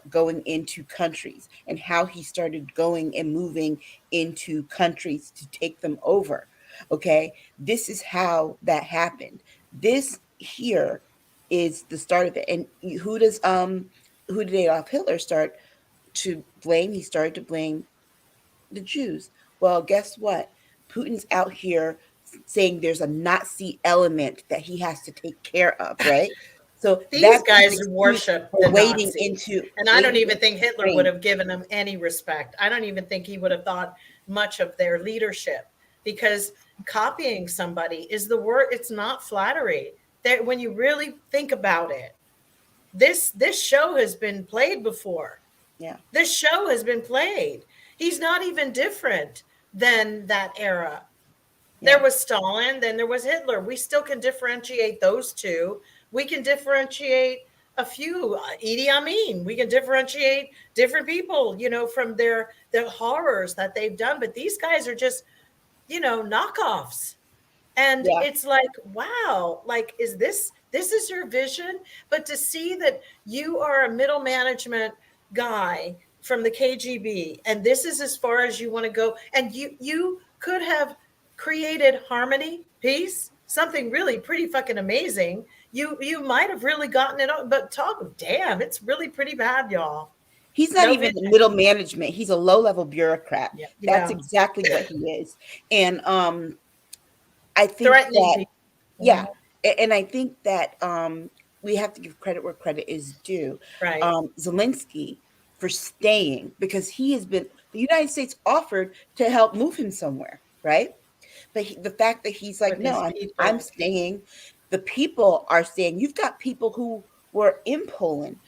going into countries and how he started going and moving into countries to take them over. Okay, this is how that happened. This here is the start of it. And who did Adolf Hitler start to blame? He started to blame the Jews. Well, guess what? Putin's out here saying there's a Nazi element that he has to take care of, right? So these guys worship the wading Nazis. into, and I don't even think Hitler would have given them any respect. I don't even think he would have thought much of their leadership, because copying somebody is the word. It's not flattery. When you really think about it, this show has been played before. Yeah, this show has been played. He's not even different than that era. Yeah. There was Stalin, then there was Hitler. We still can differentiate those two. We can differentiate a few, Idi Amin. We can differentiate different people, you know, from their horrors that they've done. But these guys are just, you know, knockoffs. And it's like, wow, like, is this is your vision? But to see that you are a middle management guy from the KGB, and this is as far as you want to go, and you could have created harmony, peace, something really pretty fucking amazing. You might have really gotten it on, but damn, it's really pretty bad, y'all. He's not even middle management. He's a low-level bureaucrat. Yeah. That's exactly what he is. And I think that, and I think that we have to give credit where credit is due. Right. Zelensky for staying, because he has been, the United States offered to help move him somewhere, right? But the fact that he's like, no, I'm staying. The people are staying. You've got people who were in Poland,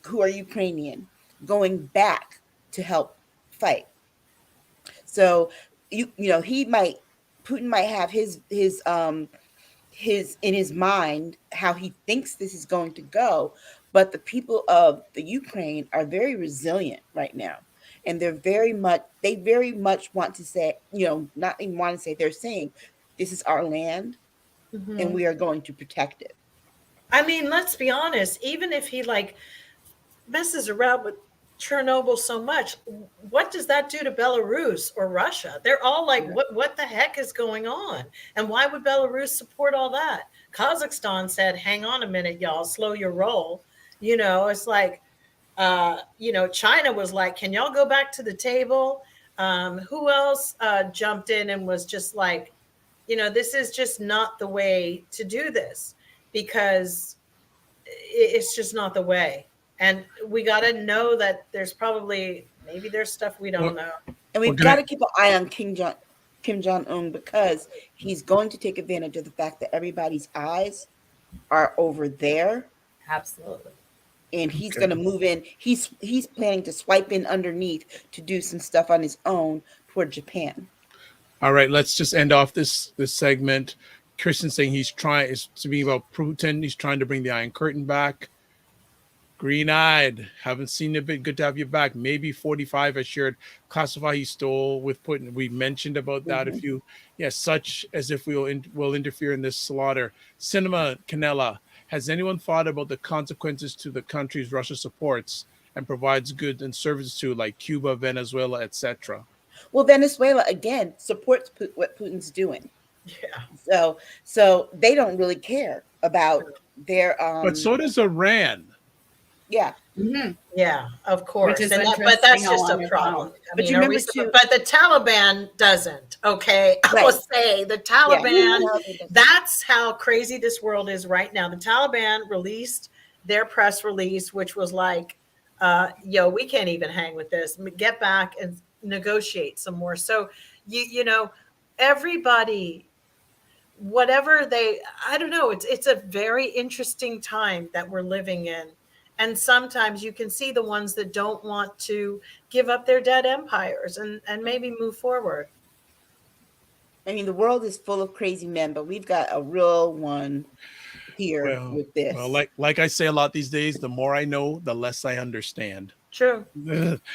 who are Ukrainian, going back to help fight. So you know, Putin might have his in his mind how he thinks this is going to go, but the people of the Ukraine are very resilient right now, and they very much want to say, you know, not even want to say, they're saying this is our land, and we are going to protect it. I mean, let's be honest, even if he like messes around with Chernobyl so much, what does that do to Belarus or Russia? They're all like, what the heck is going on? And why would Belarus support all that? Kazakhstan said, hang on a minute, y'all, slow your roll. You know, it's like, you know, China was like, can y'all go back to the table? Who else jumped in and was just like, you know, this is just not the way to do this, because it's just not the way. And we got to know that there's maybe there's stuff we don't know. And we've got to keep an eye on Kim Jong-un, because he's going to take advantage of the fact that everybody's eyes are over there. Absolutely. And he's going to move in. He's planning to swipe in underneath to do some stuff on his own toward Japan. All right, let's just end off this segment. Christian saying he's speaking about Putin. He's trying to bring the Iron Curtain back. Green-eyed, haven't seen you a bit. Good to have you back. Maybe 45 has shared classify he stole with Putin. We mentioned about that. If you, such as if will interfere in this slaughter. Cinema Canella, has anyone thought about the consequences to the countries Russia supports and provides goods and services to, like Cuba, Venezuela, etc.? Well, Venezuela again supports what Putin's doing. Yeah. So they don't really care about their But so does Iran. yeah. Mm-hmm. Yeah, of Which course. is But that's interesting all just a on its problem. own. I But mean, you are we, remember too, but the Taliban doesn't. Okay. I will right? say the Yeah. Taliban, that's how crazy this world is right now. The Taliban released their press release, which was like, yo, we can't even hang with this. Get back and negotiate some more. So you know, everybody, whatever they, I don't know, it's a very interesting time that we're living in. And sometimes you can see the ones that don't want to give up their dead empires and maybe move forward. I mean, the world is full of crazy men, but we've got a real one here Well, with this. well, like I say a lot these days, the more I know, the less I understand. True.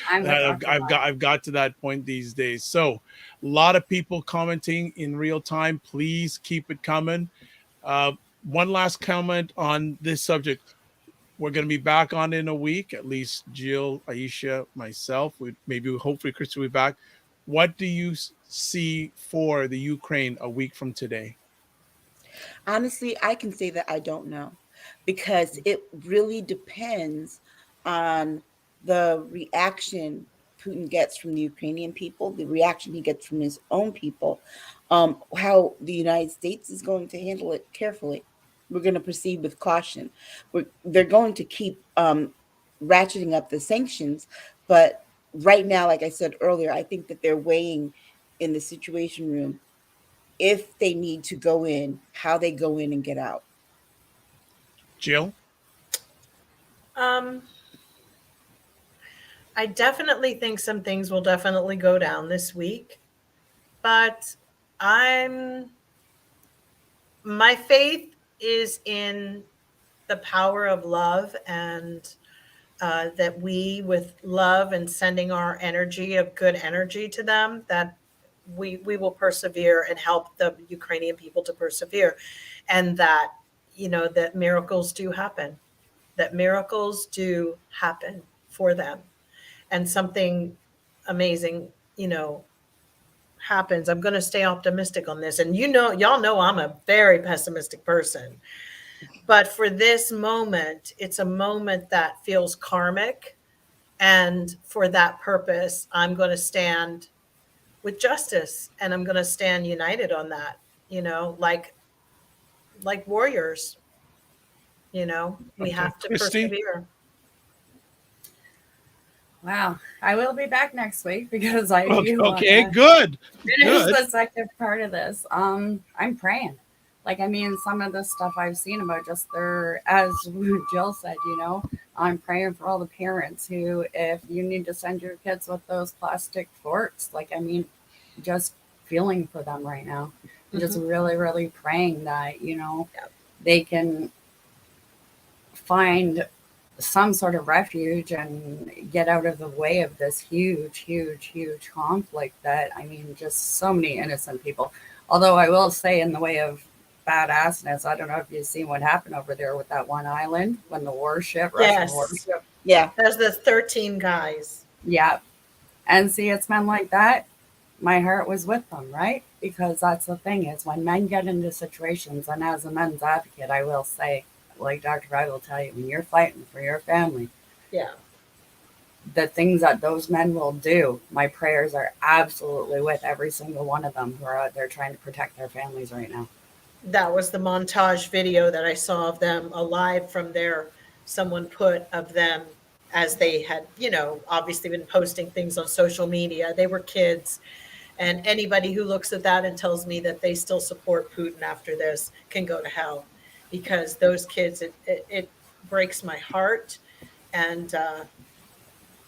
I'm with I've got to that point these days. So, a lot of people commenting in real time. Please keep it coming. One last comment on this subject. We're going to be back on in a week. At least Jill, Aisha, myself. Hopefully, Chris will be back. What do you see for the Ukraine a week from today? Honestly, I can say that I don't know, because it really depends on the reaction Putin gets from the Ukrainian people, the reaction he gets from his own people, how the United States is going to handle it carefully. We're going to proceed with caution. They're going to keep ratcheting up the sanctions, but right now, like I said earlier, I think that they're weighing in the situation room if they need to go in, how they go in and get out. Jill? Um, I definitely think some things will definitely go down this week, but my faith is in the power of love, and that we, with love and sending our energy of good energy to them, that we will persevere and help the Ukrainian people to persevere, and that, you know, that miracles do happen, for them, and something amazing, you know, happens. I'm going to stay optimistic on this, and y'all know I'm a very pessimistic person. But for this moment, it's a moment that feels karmic. And for that purpose, I'm going to stand with justice, and I'm going to stand united on that, you know, like warriors, you know, we Okay. have to Christy? persevere. Wow. I will be back next week because I Okay, do okay, want good. to finish Good. the second part of this. I'm praying. Like, I mean, some of the stuff I've seen about just their, as Jill said, you know, I'm praying for all the parents who, if you need to send your kids with those plastic forks, like, I mean, just feeling for them right now. Just really, really praying that, you know, they can find some sort of refuge and get out of the way of this huge, huge, huge conflict that, I mean, just so many innocent people. Although I will say, in the way of badassness, I don't know if you've seen what happened over there with that one island when the warship, Russian Yes. warship. Yeah. There's the 13 guys. Yeah. And see, it's men like that. My heart was with them, right? Because that's the thing, is when men get into situations, and as a men's advocate, I will say, like Dr. Rye will tell you, when you're fighting for your family, Yeah. the things that those men will do, my prayers are absolutely with every single one of them who are out there trying to protect their families right now. That was the montage video that I saw of them alive from there. Someone put of them as they had, you know, obviously been posting things on social media. They were kids. And anybody who looks at that and tells me that they still support Putin after this can go to hell, because those kids, it breaks my heart. And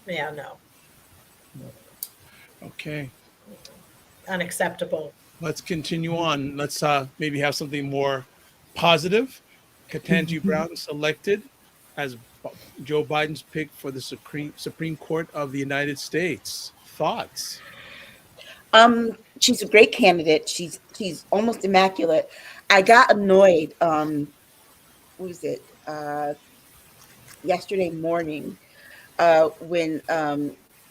yeah, no, Okay. unacceptable. Let's continue on. Let's maybe have something more positive. Ketanji Brown selected as Joe Biden's pick for the Supreme Court of the United States. Thoughts? She's a great candidate. She's almost immaculate. I got annoyed. What was it? Yesterday morning, when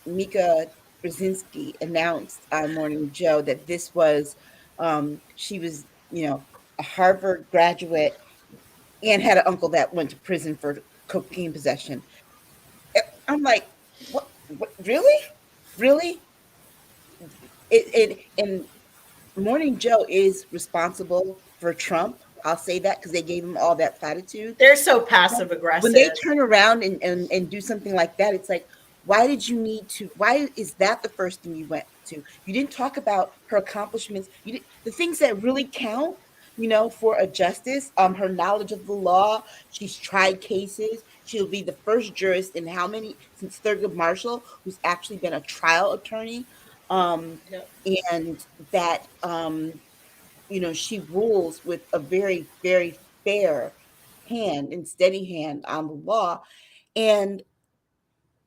Mika Brzezinski announced on Morning Joe that this was, she was, a Harvard graduate and had an uncle that went to prison for cocaine possession. I'm like, what really? Really? And Morning Joe is responsible for Trump. I'll say that because they gave him all that platitude. They're so passive When they aggressive. turn around and do something like that, it's like, why is that the first thing you went to? You didn't talk about her accomplishments. The things that really count, for a justice, her knowledge of the law. She's tried cases. She'll be the first jurist in how many since Thurgood Marshall who's actually been a trial attorney. Yep. And that, she rules with a very, very fair hand and steady hand on the law. And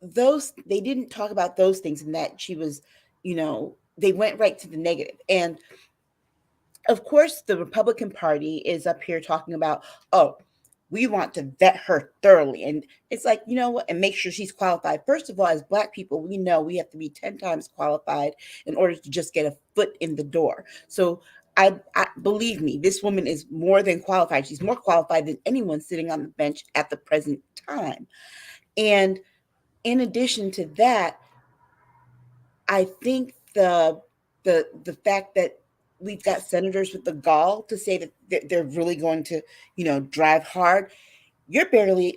they didn't talk about those things, and that she was, they went right to the negative. And of course, the Republican Party is up here talking about, oh, we want to vet her thoroughly. And it's like, you know what, and make sure she's qualified. First of all, as Black people, we know we have to be 10 times qualified in order to just get a foot in the door. So I believe me, this woman is more than qualified. She's more qualified than anyone sitting on the bench at the present time. And in addition to that, I think the fact that we've got senators with the gall to say that they're really going to, drive hard. You're barely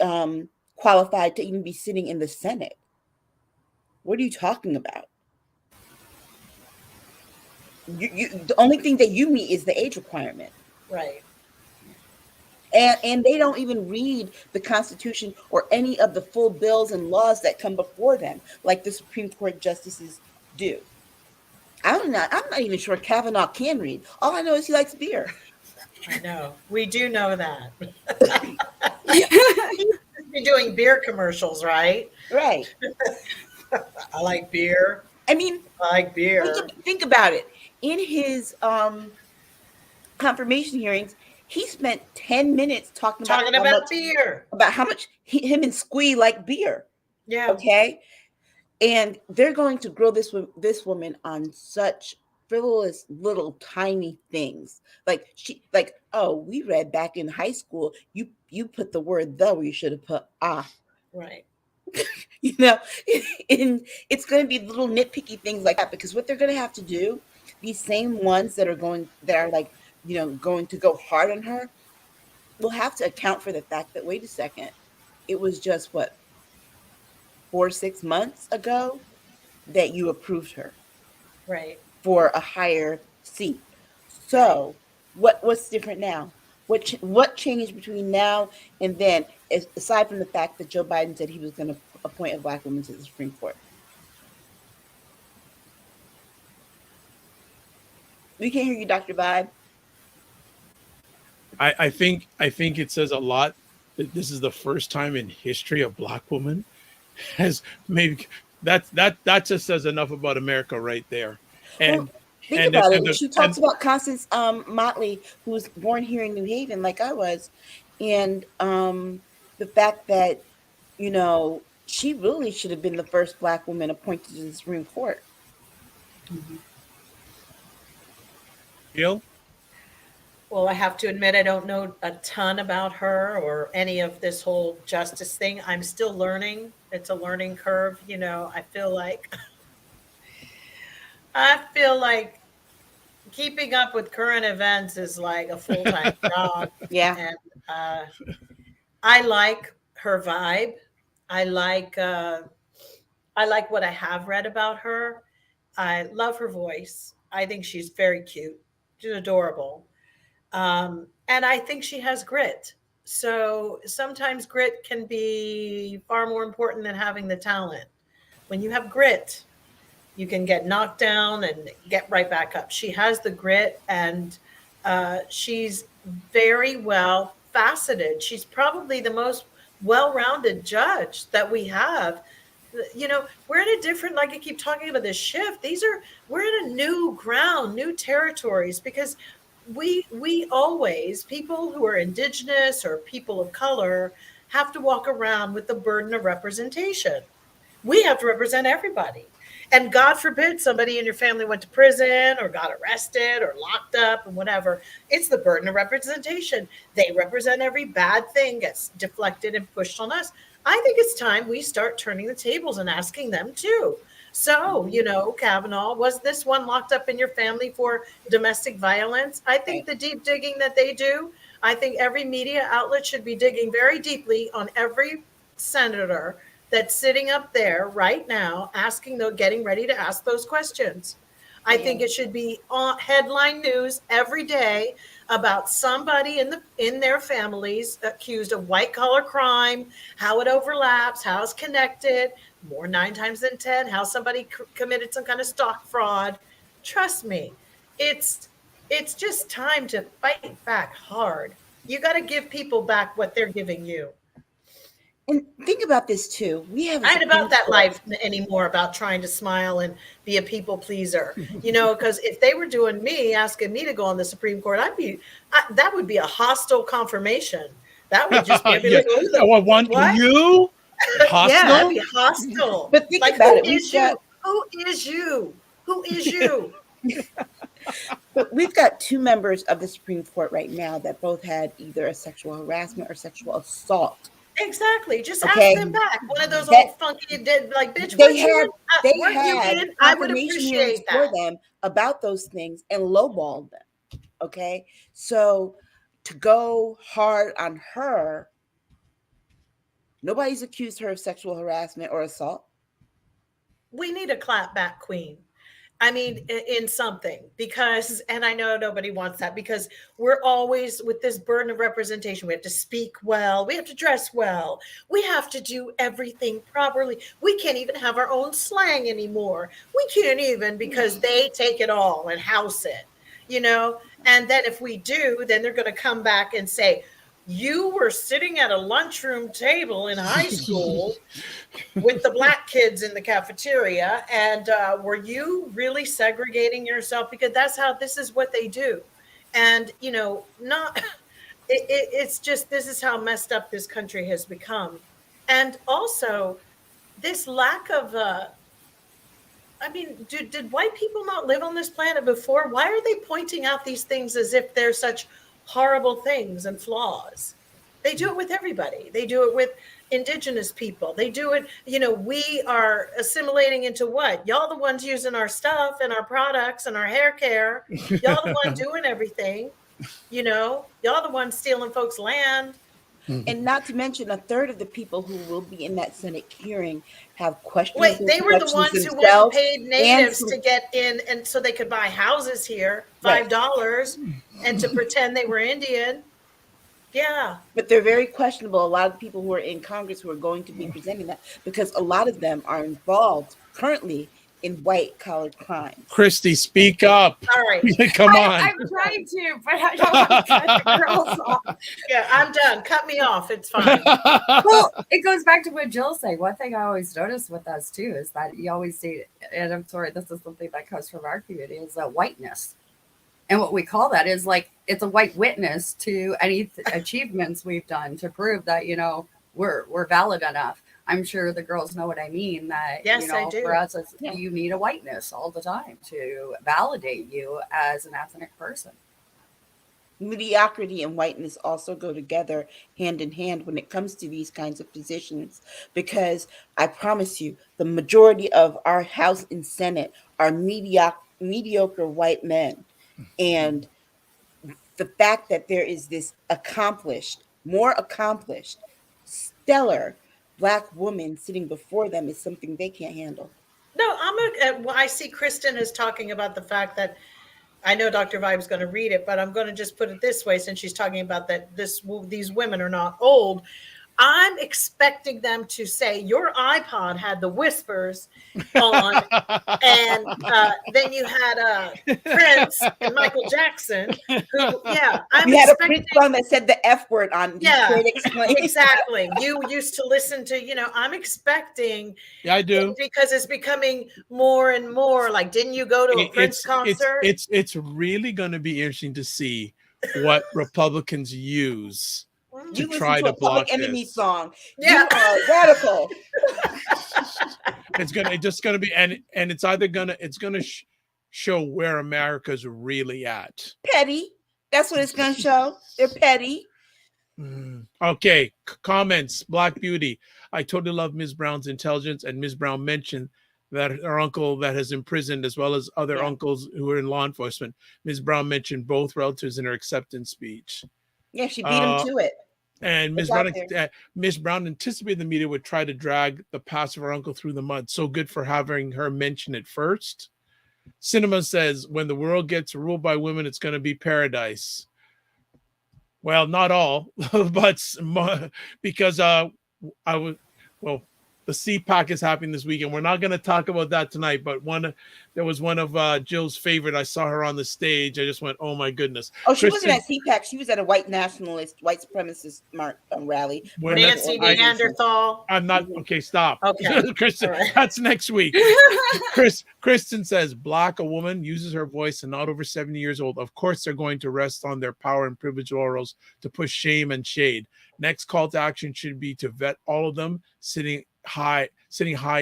qualified to even be sitting in the Senate. What are you talking about? The only thing that you meet is the age requirement. Right. And they don't even read the Constitution or any of the full bills and laws that come before them, like the Supreme Court justices do. I'm not even sure Kavanaugh can read. All I know is he likes beer. I know. We do know that. He's doing beer commercials, right? Right. I like beer. I mean, I like beer. Think about it. In his confirmation hearings, he spent 10 minutes talking about beer. About how much him and Squee like beer. Yeah. Okay. And they're going to grill this woman on such frivolous little tiny things. Oh, we read back in high school, you put the word "the" where you should have put "ah." Right. And it's going to be little nitpicky things like that, because what they're going to have to do, these same ones that are going to go hard on her, will have to account for the fact that, wait a second, it was just 4 or 6 months ago that you approved her, right, for a higher seat. So what's different now? What changed between now and then, aside from the fact that Joe Biden said he was going to appoint a Black woman to the Supreme Court? We can't hear you, Dr. Vibe. I think it says a lot that this is the first time in history a Black woman has maybe that just says enough about America right there. And think about it. She talks about Constance Motley, who was born here in New Haven, like I was, and the fact that she really should have been the first Black woman appointed to the Supreme Court. Mm-hmm. Jill? Well, I have to admit, I don't know a ton about her or any of this whole justice thing. I'm still learning. It's a learning curve. I feel like keeping up with current events is like a full-time job. Yeah. And I like her vibe. I like what I have read about her. I love her voice. I think she's very cute. She's adorable. And I think she has grit. So sometimes grit can be far more important than having the talent. When you have grit, you can get knocked down and get right back up. She has the grit, and she's very well faceted. She's probably the most well-rounded judge that we have. We're in a different, like I keep talking about this shift. We're in a new ground, new territories, because we always, people who are indigenous or people of color, have to walk around with the burden of representation. We have to represent everybody. And God forbid somebody in your family went to prison or got arrested or locked up and whatever. It's the burden of representation. They represent every bad thing gets deflected and pushed on us. I think it's time we start turning the tables and asking them too. So, Kavanaugh, was this one locked up in your family for domestic violence? I think the deep digging that they do, I think every media outlet should be digging very deeply on every senator that's sitting up there right now getting ready to ask those questions. I think it should be on headline news every day about somebody in their families accused of white collar crime, how it overlaps, how it's connected, more 9 times than 10, how somebody committed some kind of stock fraud. Trust me, it's just time to fight back hard. You got to give people back what they're giving you. And think about this too. I ain't about that life anymore, about trying to smile and be a people pleaser, because if they were doing me, asking me to go on the Supreme Court, that would be a hostile confirmation. That would just be you hostile? Yeah, that'd be hostile. But think about it. Who is you? Who is you? But we've got 2 members of the Supreme Court right now that both had either a sexual harassment or sexual assault. Exactly. Just ask them back. One of those old funky dead, like, bitch, they had I would appreciate that. for them about those things and lowballed them. Okay. So to go hard on her, nobody's accused her of sexual harassment or assault. We need a clapback queen. I mean, in something, because, and I know nobody wants that, because we're always with this burden of representation. We have to speak well. We have to dress well. We have to do everything properly. We can't even have our own slang anymore. We can't even, because they take it all and house it, and then if we do, then they're going to come back and say, you were sitting at a lunchroom table in high school with the black kids in the cafeteria, and were you really segregating yourself? Because this is what they do. And, it's just, this is how messed up this country has become. And also this lack of, did white people not live on this planet before? Why are they pointing out these things as if they're such horrible things and flaws? They do it with everybody. They do it with indigenous people. They do it, we are assimilating into what? Y'all the ones using our stuff and our products and our hair care. Y'all the one doing everything. Y'all the ones stealing folks' land. And not to mention, 1/3 of the people who will be in that Senate hearing have questions. Wait, they were the ones who wanted paid natives to get in, and so they could buy houses here, $5, and to pretend they were Indian. Yeah. But they're very questionable. A lot of people who are in Congress who are going to be presenting that, because a lot of them are involved currently in white collar crime. Christy, speak up. All right. Come on. I'm trying to, but I don't want to cut the girls off. Yeah, I'm done. Cut me off. It's fine. Well, it goes back to what Jill's saying. One thing I always notice with us too is that you always see, and I'm sorry, this is something that comes from our community, is whiteness. And what we call that is like, it's a white witness to any achievements we've done to prove that, we're valid enough. I'm sure the girls know what I mean, that, yes, I do. For us, you need a whiteness all the time to validate you as an ethnic person. Mediocrity and whiteness also go together hand in hand when it comes to these kinds of positions, because I promise you, the majority of our House and Senate are mediocre white men. And the fact that there is this more accomplished, stellar Black woman sitting before them is something they can't handle. No, I see Kristen is talking about the fact that, I know Dr. Vibe's going to read it, but I'm going to just put it this way, since she's talking about that these women are not old. I'm expecting them to say, your iPod had the whispers on, and then you had Prince and Michael Jackson. Who, we had a Prince song that said the F word on. Yeah, exactly. You used to listen to, I'm expecting. Yeah, I do. Because it's becoming more and more like, didn't you go to a Prince concert? It's really going to be interesting to see what Republicans use to try to block Enemy this song. Yeah. You are radical. It's just gonna be, and it's either gonna show where America's really at. Petty. That's what it's gonna show. They're petty. Okay, comments. Black Beauty. I totally love Ms. Brown's intelligence, and Ms. Brown mentioned that her uncle that has imprisoned, as well as other uncles who are in law enforcement. Ms. Brown mentioned both relatives in her acceptance speech. Yeah, she beat him to it. And Ms. Brown anticipated the media would try to drag the past of her uncle through the mud. So good for having her mention it first. Cinema says, when the world gets ruled by women, it's going to be paradise. Well, not all, but because the CPAC is happening this weekend. We're not going to talk about that tonight, but there was one of Jill's favorite. I saw her on the stage. I just went, oh my goodness. Oh, she wasn't at CPAC. She was at a white nationalist, white supremacist rally. Nancy Neanderthal. I'm not okay. Stop. Okay, Kristen. Right. That's next week. Kristen says, "Black, a woman uses her voice and not over 70 years old. Of course, they're going to rest on their power and privilege laurels to push shame and shade. Next call to action should be to vet all of them sitting high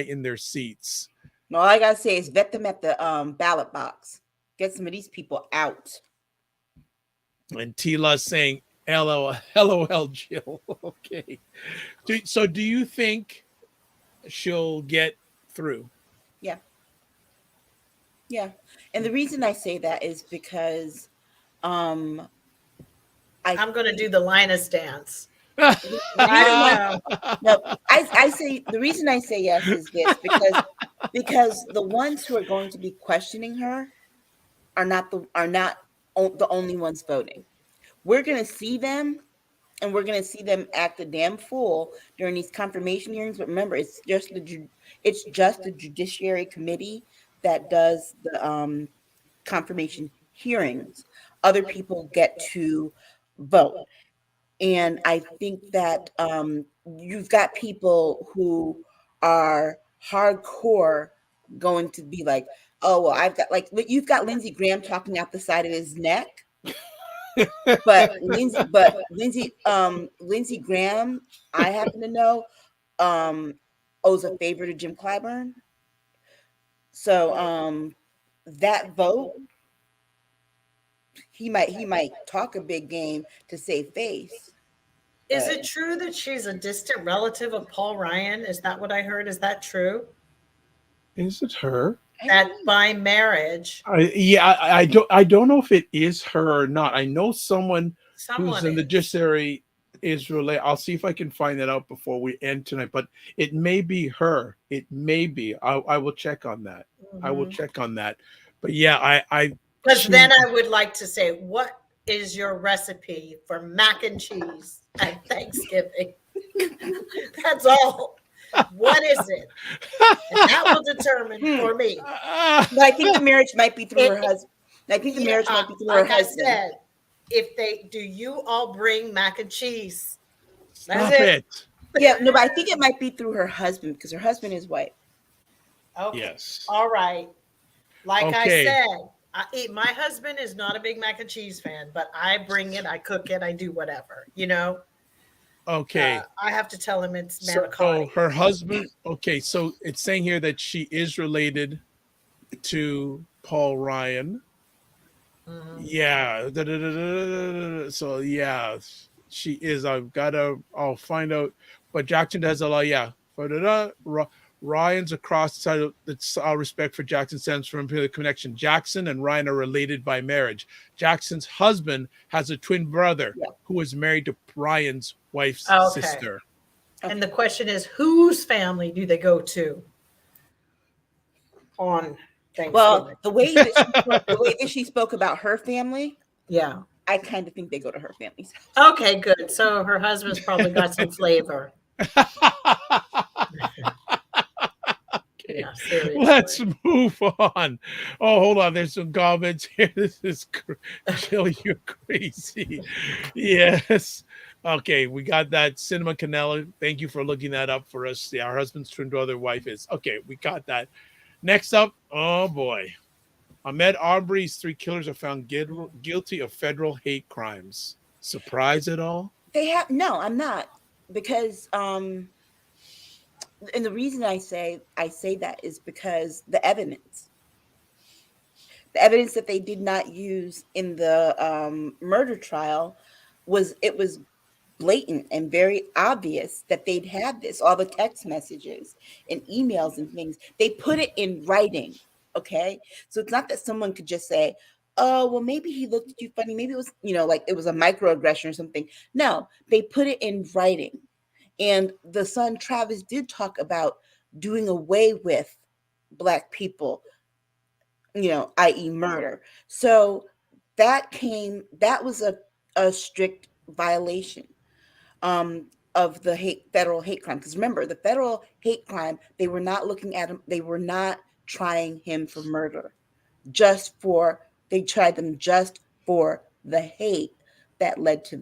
in their seats." No, all I gotta say is vet them at the ballot box. Get some of these people out. And Tila saying, LOL, Jill. Okay. Do you think she'll get through? Yeah. And the reason I say that is because I'm going to do the Linus dance. No, I say the reason I say yes is this because the ones who are going to be questioning her are not the only ones voting. We're going to see them, and we're going to see them act a damn fool during these confirmation hearings. But remember, it's just the Judiciary Committee that does the confirmation hearings. Other people get to vote. And I think that you've got people who are hardcore going to be like, oh, well, you've got Lindsey Graham talking out the side of his neck. but Lindsey Graham, I happen to know, owes a favor to Jim Clyburn. So that vote, he might talk a big game to save face. Is it true that she's a distant relative of Paul Ryan? Is that what I heard? Is that true? Is it her? That by marriage? I don't know if it is her or not. I know someone who's in the judiciary is related. I'll see if I can find that out before we end tonight. But it may be her. It may be. I will check on that. Mm-hmm. I will check on that. But yeah, because then I would like to say, what is your recipe for mac and cheese at Thanksgiving? That's all. What is it? And that will determine for me. But I think the marriage might be through her husband. I think the marriage might be through her husband. I said, do you all bring mac and cheese? Stop it. Yeah, no, but I think it might be through her husband because her husband is white. Okay. Yes. All right. Like I said, my husband is not a big mac and cheese fan, but I bring it, I cook it, I do whatever, Okay. I have to tell him it's manicotti. So her husband. Okay, so it's saying here that she is related to Paul Ryan. Mm-hmm. Yeah. So yeah, she is. I'll find out. But Jackson has a lot. Yeah. Ryan's across the side. It's all respect for Jackson stems from the connection. Jackson and Ryan are related by marriage. Jackson's husband has a twin brother who is married to Ryan's wife's sister. And the question is, whose family do they go to on Thanksgiving? Well, the way that she spoke about her family, yeah, I kind of think they go to her family's house. Okay, good. So her husband's probably got some flavor. Yeah, let's move on. Oh, hold on. There's some comments here. This is Jill, you're crazy. Yes. Okay, we got that. Cinema Canela. Thank you for looking that up for us. Yeah, our husband's twin brother wife is. Okay, we got that. Next up, oh boy. Ahmaud Arbery's 3 killers are found guilty of federal hate crimes. Surprise at all? No, I'm not. Because And the reason I say that is because the evidence that they did not use in the murder trial was blatant and very obvious that they'd had this, all the text messages and emails and things. They put it in writing. Okay. So it's not that someone could just say, oh, well, maybe he looked at you funny. Maybe it was, like it was a microaggression or something. No, they put it in writing. And the son, Travis, did talk about doing away with Black people, i.e. murder. So that was a strict violation of the federal hate crime. Because remember, the federal hate crime, they were not looking at him, they were not trying him for murder. They tried them just for the hate that led to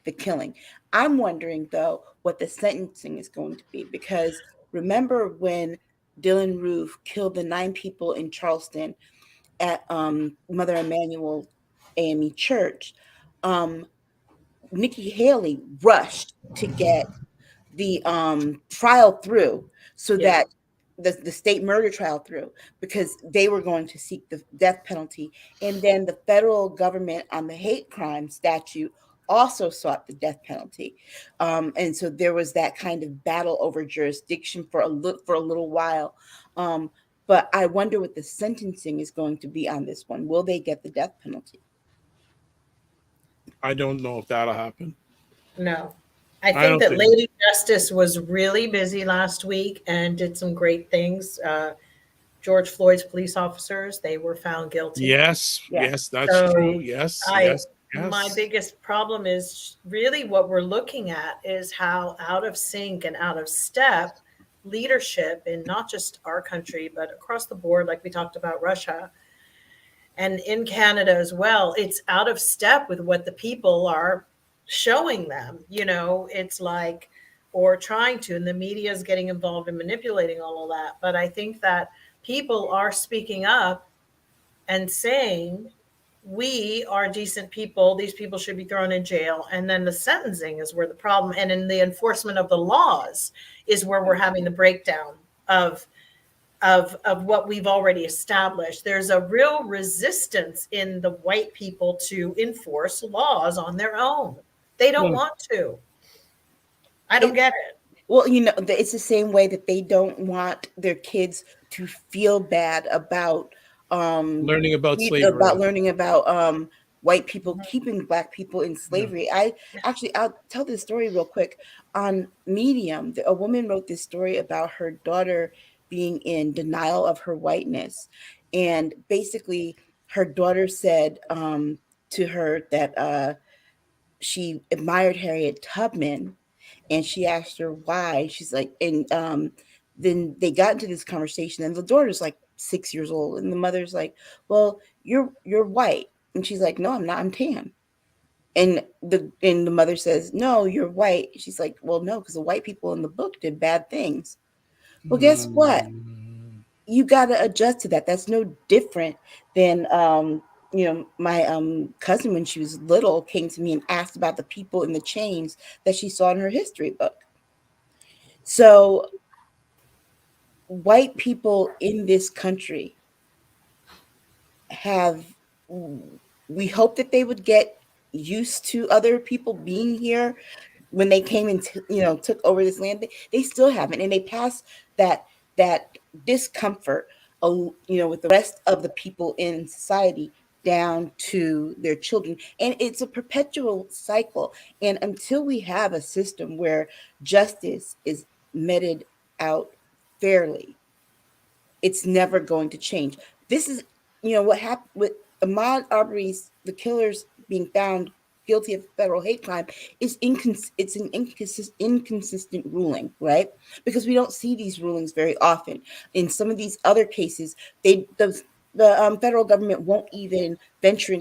the killing. I'm wondering though what the sentencing is going to be, because remember when Dylan Roof killed the 9 people in Charleston at Mother Emanuel AME Church, Nikki Haley rushed to get the trial through so that the state murder trial through, because they were going to seek the death penalty. And then the federal government on the hate crime statute also sought the death penalty. And so there was that kind of battle over jurisdiction for a little while. But I wonder what the sentencing is going to be on this one. Will they get the death penalty? I don't know if that'll happen. No. I think that Lady Justice was really busy last week and did some great things. George Floyd's police officers, they were found guilty. Yes, that's true. Yes. My biggest problem is really what we're looking at is how out of sync and out of step leadership in not just our country, but across the board, like we talked about Russia and in Canada as well. It's out of step with what the people are showing them, it's like, or trying to, and the media is getting involved in manipulating all of that. But I think that people are speaking up and saying, we are decent people. These people should be thrown in jail. And then the sentencing is where the problem, and in the enforcement of the laws is where we're having the breakdown of what we've already established. There's a real resistance in the white people to enforce laws on their own. They don't want to. I don't get it. Well, it's the same way that they don't want their kids to feel bad about learning about slavery, learning about white people keeping Black people in slavery. Yeah. I'll tell this story real quick. On Medium, a woman wrote this story about her daughter being in denial of her whiteness. And basically her daughter said to her that she admired Harriet Tubman, and she asked her why. She's like, and then they got into this conversation, and the daughter's like 6 years old, and the mother's like, well, you're white. And she's like, no, I'm not, I'm tan. And the mother says, no, you're white. She's like, well, no, because the white people in the book did bad things. Well, guess what? You got to adjust to that. That's no different than my cousin, when she was little, came to me and asked about the people in the chains that she saw in her history book. So white people in this country we hope that they would get used to other people being here when they came and took over this land. They still haven't, and they pass that discomfort with the rest of the people in society down to their children. And it's a perpetual cycle. And until we have a system where justice is meted out fairly, it's never going to change. This is, what happened with Ahmaud Arbery's, the killers being found guilty of federal hate crime, is it's an inconsistent ruling, right? Because we don't see these rulings very often. In some of these other cases, the federal government won't even venture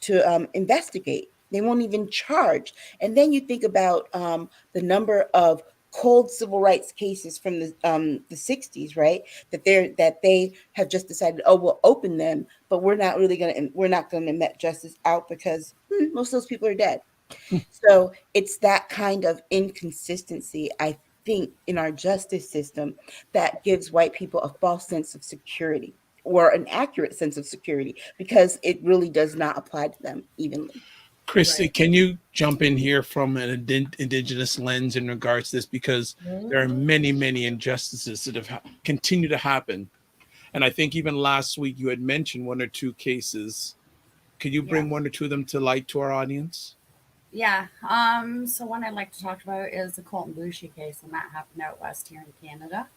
to investigate. They won't even charge. And then you think about the number of cold civil rights cases from the 60s, right? That they have just decided, oh, we'll open them, but we're not going to met justice out because most of those people are dead. So it's that kind of inconsistency, I think in our justice system that gives white people a false sense of security, or an accurate sense of security, because it really does not apply to them evenly. Christy, Right. can you jump in here from an indigenous lens in regards to this? Because there are many, many injustices that have continue to happen. And I think even last week you had mentioned one or two cases. Could you bring Yes. one or two of them to light to our audience? Yeah. So one I'd like to talk about is the Colton Bushy case, and that happened out west here in Canada.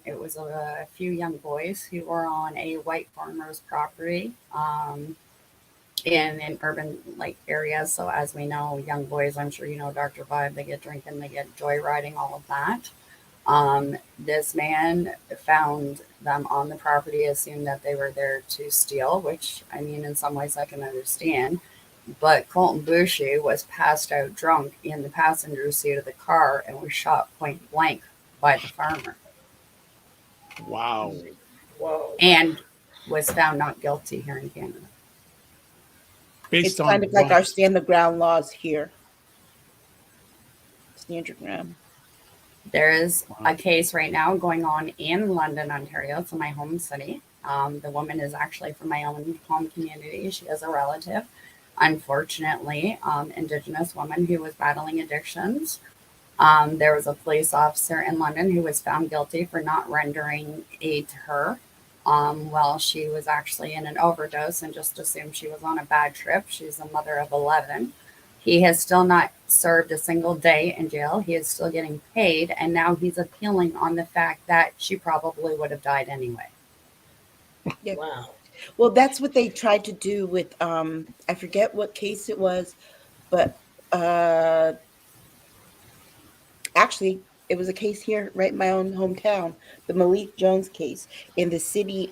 It was a few young boys who were on a white farmer's property in an urban like areas. So as we know, young boys, I'm sure you know Dr. Vibe, they get drinking, they get joyriding, all of that. This man found them on the property, assumed that they were there to steal, which I mean, in some ways I can understand. But Colton Bushy was passed out drunk in the passenger seat of the car and was shot point blank by the farmer Wow. Whoa. and was found not guilty here in Canada. Based It's on kind of like what? our stand the ground laws here. Stand your ground. There is a case right now going on in London, Ontario. It's my home city. The woman is actually from my own home community. She has a relative, unfortunately, Indigenous woman who was battling addictions. There was a police officer in London who was found guilty for not rendering aid to her while she was actually in an overdose, and just assumed she was on a bad trip. She's a mother of 11. He has still not served a single day in jail. He is still getting paid, and now he's appealing on the fact that she probably would have died anyway. Yeah. Wow. Well, that's what they tried to do with I forget what case it was, but actually it was a case here right in my own hometown, the Malik Jones case. In the city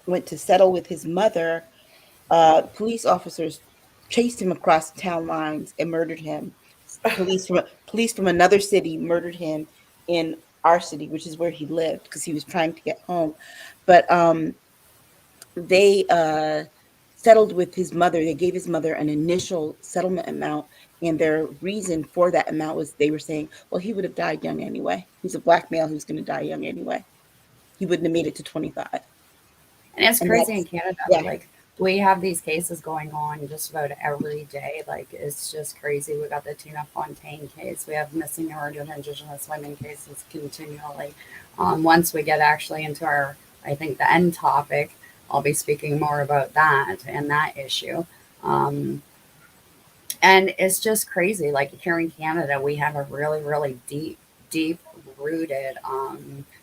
went to settle with his mother. Police officers chased him across the town lines and murdered him. Police from another city murdered him in our city, which is where he lived, because he was trying to get home. But they settled with his mother. They gave his mother an initial settlement amount, and their reason for that amount was they were saying, well, he would have died young anyway. He's a black male who's going to die young anyway. He wouldn't have made it to 25. And it's And crazy in that's, Canada. yeah. Like, we have these cases going on just about every day. Like, it's just crazy. We got the Tina Fontaine case. We have missing or Indigenous women cases continually. Once we get actually into our, I think, the end topic, I'll be speaking more about that and that issue. And it's just crazy. Like, here in Canada, we have a really, really deep rooted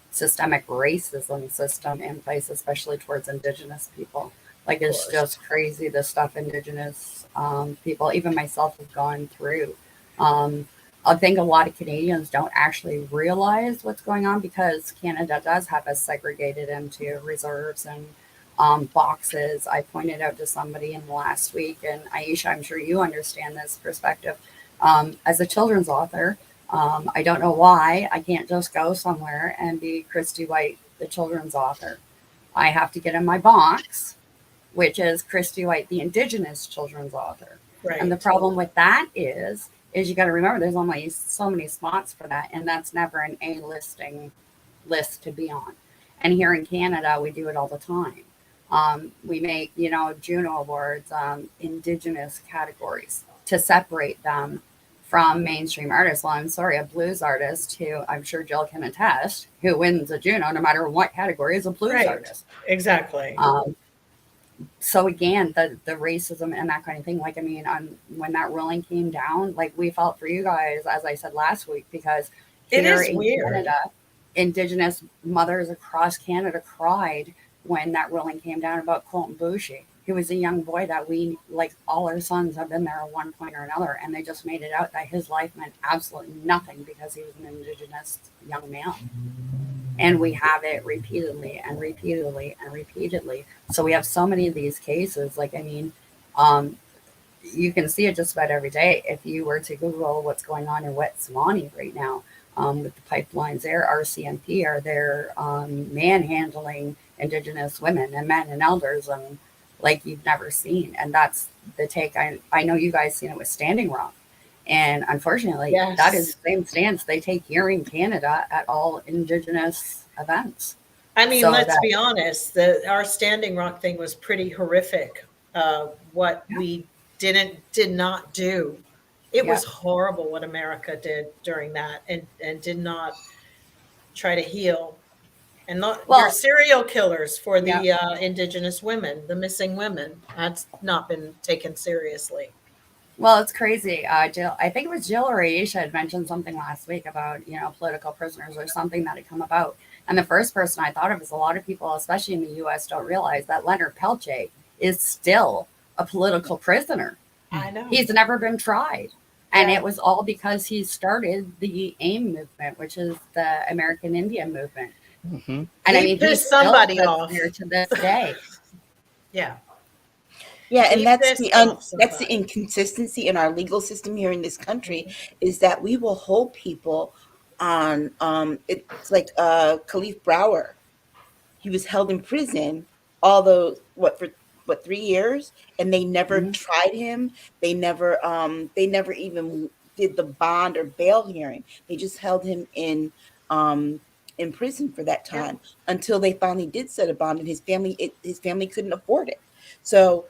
systemic racism system in place, especially towards Indigenous people. Like, it's just crazy the stuff Indigenous people, even myself, have gone through. I think a lot of Canadians don't actually realize what's going on, because Canada does have us segregated into reserves and boxes. I pointed out to somebody in the last week, and Aisha, I'm sure you understand this perspective. As a children's author, I don't know why I can't just go somewhere and be Christy White, the children's author. I have to get in my box, which is Christy White, the Indigenous children's author. Right. And the problem with that is you got to remember there's only so many spots for that, and that's never an A-listing list to be on. And here in Canada, we do it all the time. We make, Juno Awards, Indigenous categories to separate them from mainstream artists. Well, I'm sorry, a blues artist who I'm sure Jill can attest, who wins a Juno, no matter what category, is a blues artist. Exactly. So again, the racism and that kind of thing, like, I mean, when that ruling came down, like, we felt for you guys, as I said last week, because it here is in weird. Canada, Indigenous mothers across Canada cried when that ruling came down about Colton Bushy. He was a young boy that we, like, all our sons have been there at one point or another, and they just made it out that his life meant absolutely nothing because he was an Indigenous young male. And we have it repeatedly and repeatedly and repeatedly. So we have so many of these cases. Like, I mean, you can see it just about every day. If you were to Google what's going on in Wet'suwet'en right now, with the pipelines there, RCMP are there manhandling Indigenous women and men and elders, like you've never seen. And that's the take. I know you guys seen it with Standing Rock. And unfortunately, Yes. that is the same stance they take here in Canada at all Indigenous events. I mean, So let's that- be honest, our Standing Rock thing was pretty horrific. What we did not do. It was horrible what America did during that, and did not try to heal. And not your serial killers for the Indigenous women, the missing women. That's not been taken seriously. Well, it's crazy. Jill, I think it was Jill or Aisha had mentioned something last week about, political prisoners or something that had come about. And the first person I thought of is a lot of people, especially in the U.S., don't realize that Leonard Peltier is still a political prisoner. I know. He's never been tried. And it was all because he started the AIM movement, which is the American Indian movement. Mm-hmm. And He pissed somebody off here to this day. Yeah. Yeah, and He that's pissed the off that's the somebody. inconsistency in our legal system here in this country, is that we will hold people on it's like Khalif Brower. He was held in prison all those for 3 years, and they never tried him. They never even did the bond or bail hearing. They just held him in prison for that time until they finally did set a bond, and his family couldn't afford it. So,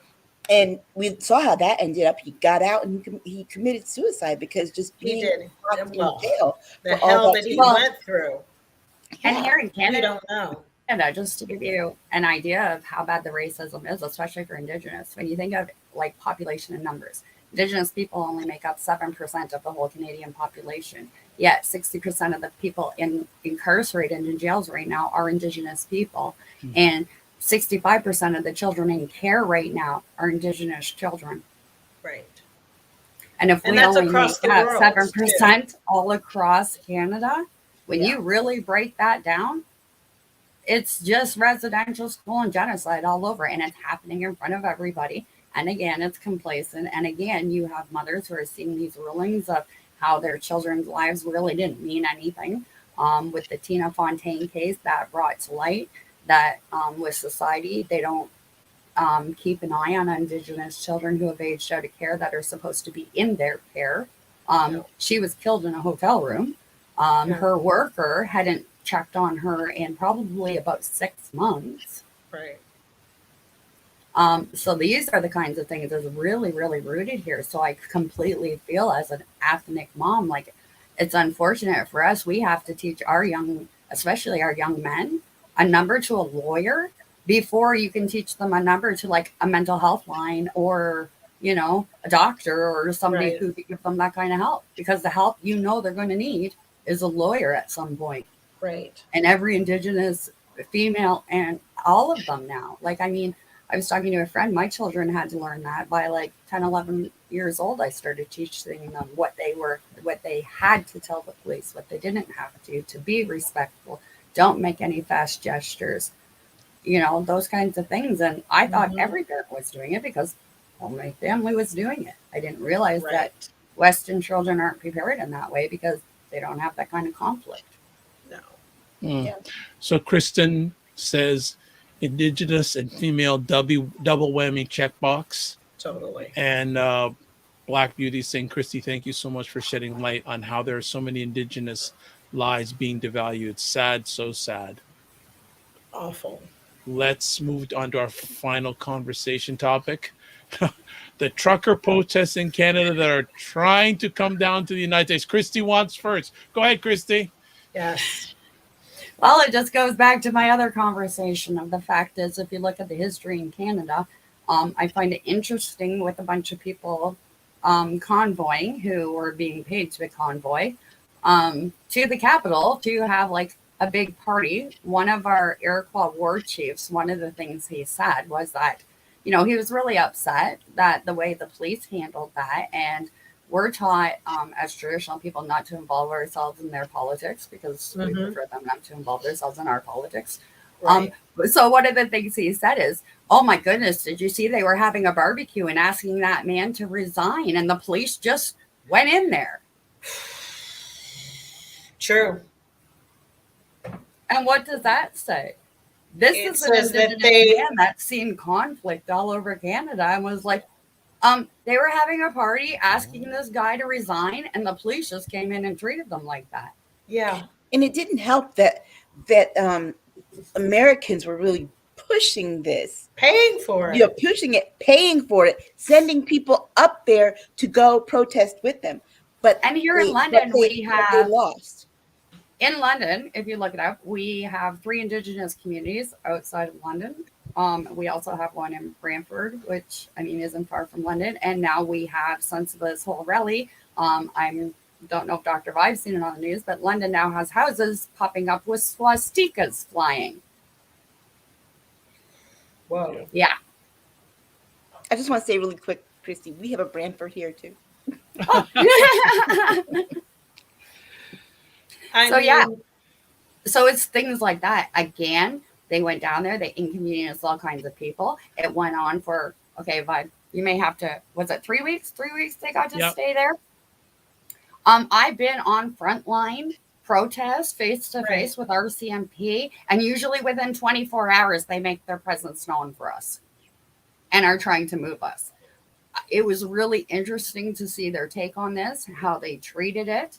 and we saw how that ended up. He got out and he committed suicide because just being locked in jail. The hell that he went through. And here in We Canada, don't know. just to give you an idea of how bad the racism is, especially for Indigenous, when you think of like population and numbers, Indigenous people only make up 7% of the whole Canadian population. Yet 60% of the people incarcerated in jails right now are Indigenous people. And 65% of the children in care right now are Indigenous children. Right. And if we that's only across make the that world, 7% all across Canada, when you really break that down, it's just residential school and genocide all over, and it's happening in front of everybody. And again, it's complacent. And again, you have mothers who are seeing these rulings of how their children's lives really didn't mean anything. With the Tina Fontaine case, that brought to light that with society, they don't keep an eye on Indigenous children who have aged out of care that are supposed to be in their care. She was killed in a hotel room. Her worker hadn't checked on her in probably about 6 months. Right. So these are the kinds of things that's really, really rooted here. So I completely feel as an ethnic mom, like it's unfortunate for us. We have to teach our especially our young men, a number to a lawyer before you can teach them a number to like a mental health line or, a doctor or somebody who can give them that kind of help, because the help they're going to need is a lawyer at some point. Right. And every Indigenous female and all of them now, I was talking to a friend, my children had to learn that by like 10, 11 years old. I started teaching them what they had to tell the police, what they didn't have to be respectful. Don't make any fast gestures, those kinds of things. And I thought every parent was doing it because all my family was doing it. I didn't realize that Western children aren't prepared in that way because they don't have that kind of conflict. No. So Kristen says Indigenous and female double whammy checkbox. Totally. And Black Beauty saying, Christy, thank you so much for shedding light on how there are so many Indigenous lives being devalued. Sad, so sad. Awful. Let's move on to our final conversation topic. The trucker protests in Canada that are trying to come down to the United States. Christy wants first. Go ahead, Christy. Yes. Well, it just goes back to my other conversation of the fact is, if you look at the history in Canada, I find it interesting with a bunch of people convoying who were being paid to convoy to the Capitol to have like a big party. One of our Iroquois war chiefs, one of the things he said was that, he was really upset that the way the police handled that. And we're taught as traditional people not to involve ourselves in their politics because we prefer them not to involve themselves in our politics. Right. So one of the things he said is, oh my goodness, did you see they were having a barbecue and asking that man to resign and the police just went in there? True. And what does that say? This It is an says that Indigenous man that's seen conflict all over Canada and was like, They were having a party asking this guy to resign, and the police just came in and treated them like that. Yeah. And it didn't help that Americans were really pushing this, Paying for it. you know, pushing it, paying for it, sending people up there to go protest with them. But And here in London, we they have, lost. in London, if you look it up, we have 3 indigenous communities outside of London. We also have one in Brantford, which I mean isn't far from London. And now we have, since this whole rally, I don't know if Dr. Vibe's seen it on the news, but London now has houses popping up with swastikas flying. Whoa. Yeah. I just want to say really quick, Christy, we have a Brantford here too. So it's things like that. Again, they went down there, they inconvenienced all kinds of people. It went on for, okay, Vibe, you may have to, was it 3 weeks? 3 weeks they got to stay there? I've been on frontline protest face to face with RCMP, and usually within 24 hours, they make their presence known for us and are trying to move us. It was really interesting to see their take on this, how they treated it.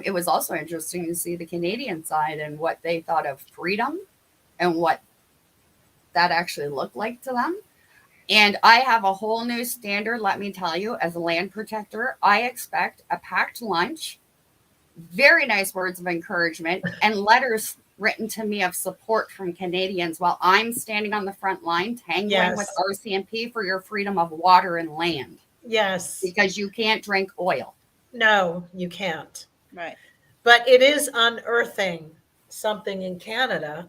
It was also interesting to see the Canadian side and what they thought of freedom and what that actually looked like to them. And I have a whole new standard, let me tell you, as a land protector. I expect a packed lunch, very nice words of encouragement, and letters written to me of support from Canadians while I'm standing on the front line tangling with RCMP for your freedom of water and land. Yes. Because you can't drink oil. No, you can't. Right. But it is unearthing something in Canada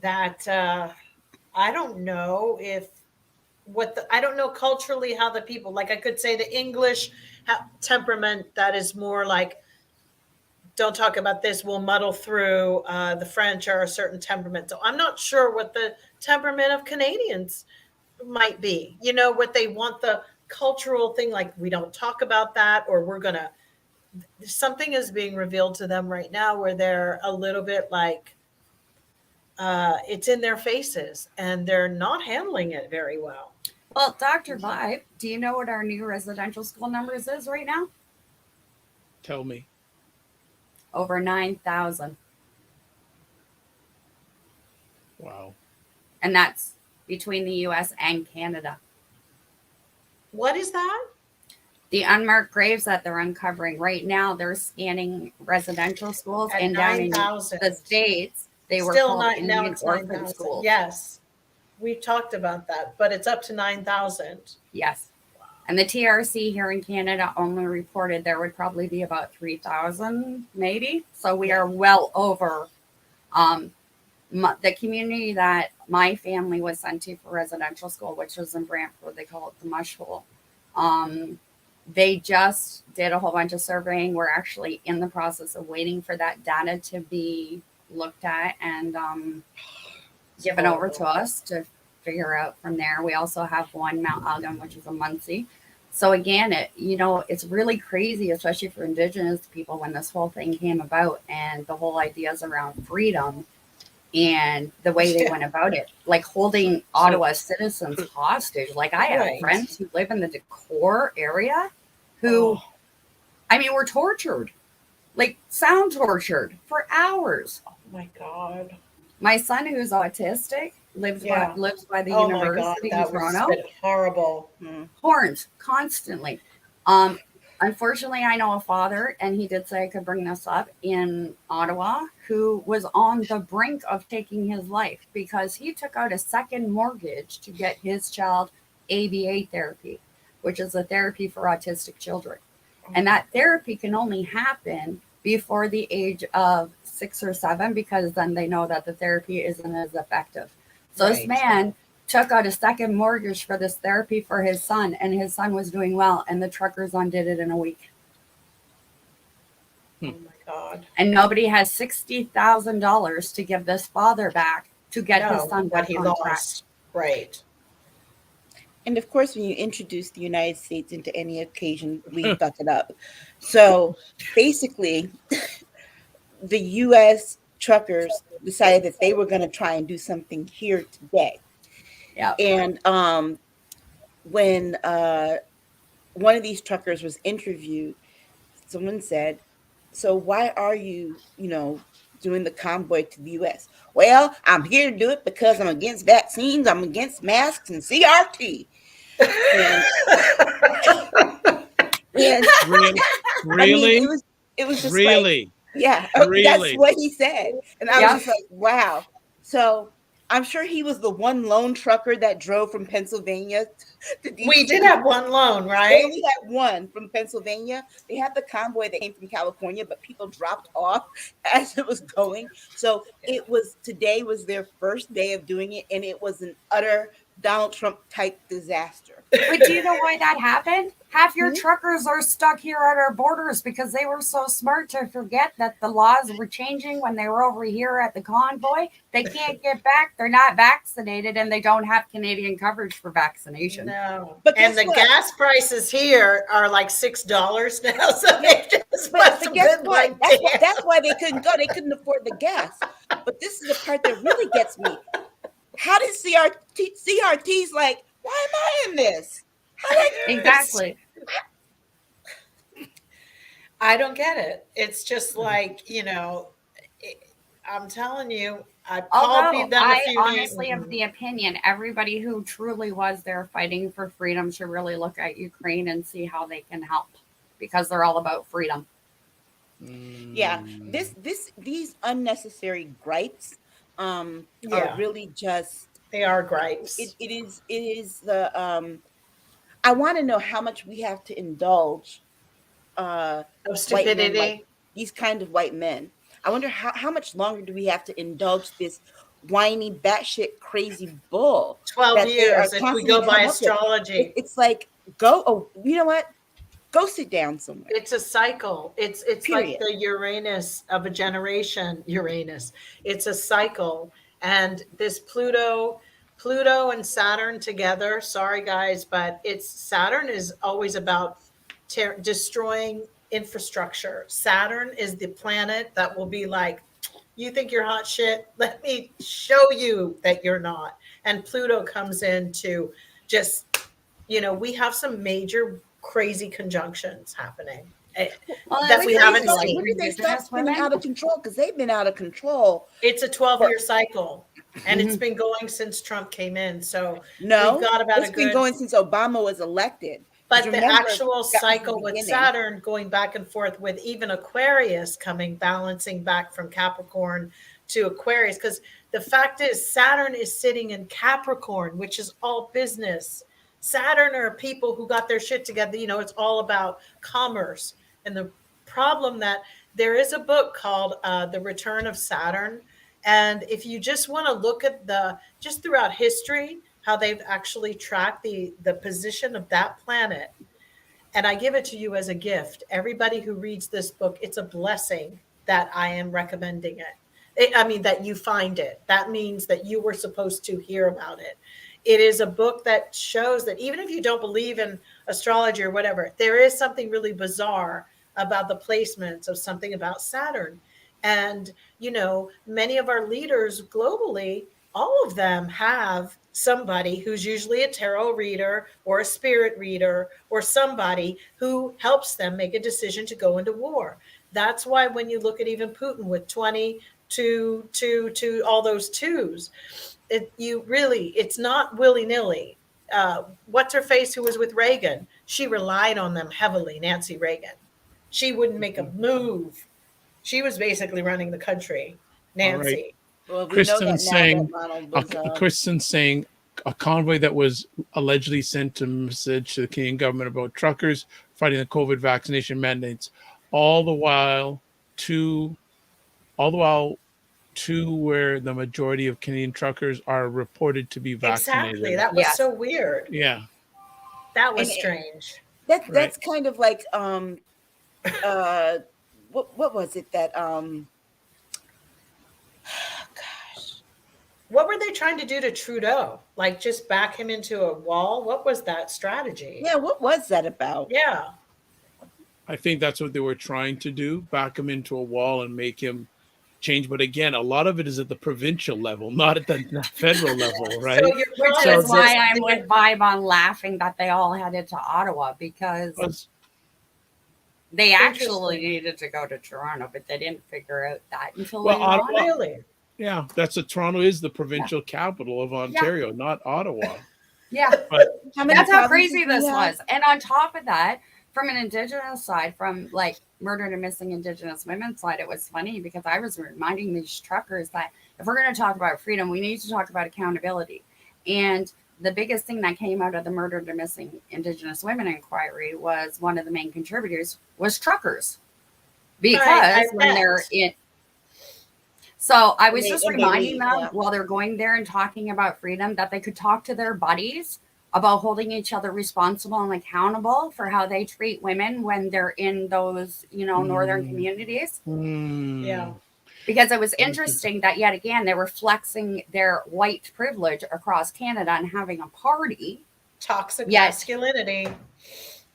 that I don't know if I don't know culturally how the people, like I could say the English temperament that is more like, don't talk about this, we'll muddle through. The French are a certain temperament. So I'm not sure what the temperament of Canadians might be. You know, what they want, the cultural thing, like we don't talk about that, or we're going to, something is being revealed to them right now where they're a little bit like, it's in their faces and they're not handling it very well. Well, Dr. Vibe, do you know what our new residential school numbers is right now? Tell me. Over 9,000. Wow. And that's between the US and Canada. What is that? The unmarked graves that they're uncovering right now, they're scanning residential schools At and down in 9,000. the States, they were Still called not, now Indian it's orphan 9,000. schools. Yes. We've talked about that, but it's up to 9,000. Yes. And the TRC here in Canada only reported there would probably be about 3,000 maybe. So we are well over the community that my family was sent to for residential school, which was in Brantford. They call it the Mush Hole. They just did a whole bunch of surveying. We're actually in the process of waiting for that data to be looked at and given over to us to figure out from there. We also have one Mount Elgin, which is a Muncie. So again, it's really crazy, especially for Indigenous people, when this whole thing came about and the whole ideas around freedom and the way they went about it, like holding Ottawa citizens hostage. Like I have friends who live in the Decor area who, were tortured, like sound tortured for hours. Oh my God. My son, who's autistic, lives by the University of Toronto. Was horrible. Horns constantly. Unfortunately, I know a father, and he did say I could bring this up, in Ottawa, who was on the brink of taking his life because he took out a second mortgage to get his child ABA therapy, which is a therapy for autistic children. And that therapy can only happen before the age of 6 or 7, because then they know that the therapy isn't as effective. So this man took out a second mortgage for this therapy for his son, and his son was doing well, and the truckers undid it in a week. Oh my God. And nobody has $60,000 to give this father back to get his son back on track. Right. And of course, when you introduce the United States into any occasion, we fuck it up. So basically, the U.S. truckers decided that they were going to try and do something here today. Yeah. And when one of these truckers was interviewed, someone said, "So why are you, doing the convoy to the U.S.?" "Well, I'm here to do it because I'm against vaccines, I'm against masks and CRT." And, and Really? I mean, Really? it was just like, Really? yeah, Really? that's what he said. And I was Yeah. just like, wow. So I'm sure he was the one lone trucker that drove from Pennsylvania to DC. We did have one loan, They right? only had one from Pennsylvania. They had the convoy that came from California, but people dropped off as it was going. So today was their first day of doing it, and it was an utter Donald Trump type disaster. But do you know why that happened? Half your Mhm. truckers are stuck here at our borders because they were so smart to forget that the laws were changing when they were over here at the convoy. They can't get back. They're not vaccinated and they don't have Canadian coverage for vaccination. No. But And guess the what? gas prices here are like $6 now. So they just must But have guess been what? like, That's why they couldn't go. They couldn't afford the gas. But this is the part that really gets me. How did CRT's like, why am I in this? Exactly. I don't get it. It's just like, I'm telling you, I called Although them a I few honestly names. have the opinion everybody who truly was there fighting for freedom should really look at Ukraine and see how they can help because they're all about freedom. Yeah, these unnecessary gripes are Yeah. really just They are gripes. it is the I want to know how much we have to indulge Of white men stupidity. like these kind of white men. I wonder how much longer do we have to indulge this whiny batshit crazy bull 12 that they are years if we constantly go by come up with. astrology. It's like you know what? Go sit down somewhere. It's a cycle. It's like Period. the Uranus of a generation. Uranus. It's a cycle. And this Pluto and Saturn together. Sorry guys, but Saturn is always about destroying infrastructure. Saturn is the planet that will be like, you think you're hot shit? Let me show you that you're not. And Pluto comes in to just, we have some major crazy conjunctions happening that we haven't seen. When did they stop Indigenous spinning women? out of control? Because they've been out of control. It's a 12-year cycle, and it's been going since Trump came in. So No, we've got about it's been going since Obama was elected. But Remember, the actual that was the cycle with beginning. Saturn going back and forth with even Aquarius balancing back from Capricorn to Aquarius, because the fact is Saturn is sitting in Capricorn, which is all business. Saturn are people who got their shit together. It's all about commerce. And the problem that there is a book called The Return of Saturn. And if you just want to look at just throughout history, how they've actually tracked the position of that planet. And I give it to you as a gift. Everybody who reads this book, it's a blessing that I am recommending it. That you find it. That means that you were supposed to hear about it. It is a book that shows that even if you don't believe in astrology or whatever, there is something really bizarre about the placements of something about Saturn. And, many of our leaders globally, all of them have somebody who's usually a tarot reader or a spirit reader or somebody who helps them make a decision to go into war. That's why when you look at even Putin with 20 to all those twos, it's not willy-nilly. What's her face who was with Reagan? She relied on them heavily, Nancy Reagan. She wouldn't make a move. She was basically running the country, Nancy. Well, we know that now saying, that Ronald was, Kristen's saying a convoy that was allegedly sent a message to the Canadian government about truckers fighting the COVID vaccination mandates, all the while to where the majority of Canadian truckers are reported to be vaccinated. Exactly. That was so weird. Yeah. That was strange. That's kind of like what was it that what were they trying to do to Trudeau? Like just back him into a wall? What was that strategy? Yeah, what was that about? Yeah. I think that's what they were trying to do, back him into a wall and make him change. But again, a lot of it is at the provincial level, not at the federal level, right? So your Which problem is why that I'm with Vibe on laughing that they all headed to Ottawa, because they actually needed to go to Toronto, but they didn't figure out that until Well, later on. Ottawa- really. Yeah, Toronto is the provincial capital of Ontario, not Ottawa. Yeah. But That's how crazy this was. And on top of that, from an Indigenous side, from like murdered and missing Indigenous women's side, it was funny because I was reminding these truckers that if we're going to talk about freedom, we need to talk about accountability. And the biggest thing that came out of the murdered and missing Indigenous women inquiry was one of the main contributors was truckers. Because when they're in, so I was just reminding them while they're going there and talking about freedom that they could talk to their buddies about holding each other responsible and accountable for how they treat women when they're in those, northern communities. Yeah. Because it was interesting that yet again, they were flexing their white privilege across Canada and having a party. Toxic masculinity.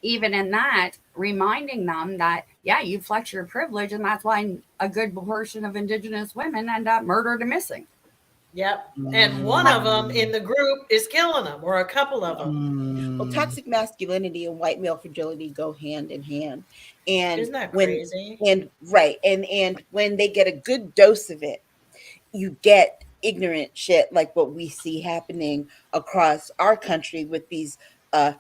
Even in that, reminding them that, yeah, you flex your privilege, and that's why a good portion of Indigenous women end up murdered and missing. Yep. And one of them in the group is killing them, or a couple of them. Well, toxic masculinity and white male fragility go hand in hand. And isn't that crazy? And when they get a good dose of it, you get ignorant shit like what we see happening across our country with these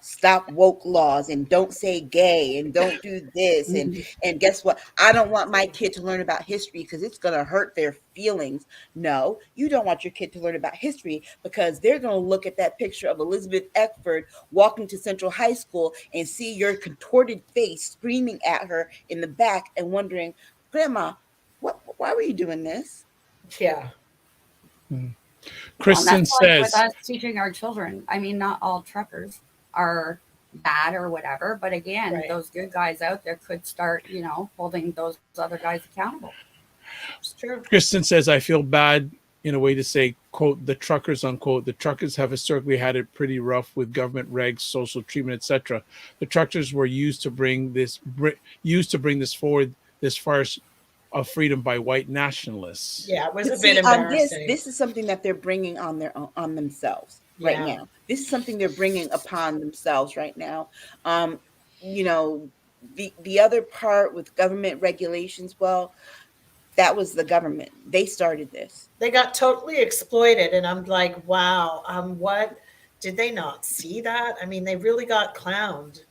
stop woke laws and don't say gay and don't do this and guess what? I don't want my kid to learn about history because it's going to hurt their feelings. No, you don't want your kid to learn about history because they're going to look at that picture of Elizabeth Eckford walking to Central High School and see your contorted face screaming at her in the back and wondering, Grandma, why were you doing this? Yeah. Kristen says, with us teaching our children, I mean, not all truckers are bad or whatever, but again, those good guys out there could start, holding those other guys accountable. It's true. Kristen says, I feel bad in a way to say, quote, the truckers, unquote. The truckers have historically had it pretty rough with government regs, social treatment, etc. The truckers were used to bring this forward, this farce of freedom by white nationalists. Yeah, it was a bit embarrassing. This is something that they're bringing on themselves right now. This is something they're bringing upon themselves right now. The other part with government regulations, well, that was the government. They started this. They got totally exploited, and I'm like, wow. What did they not see that? I mean, they really got clowned.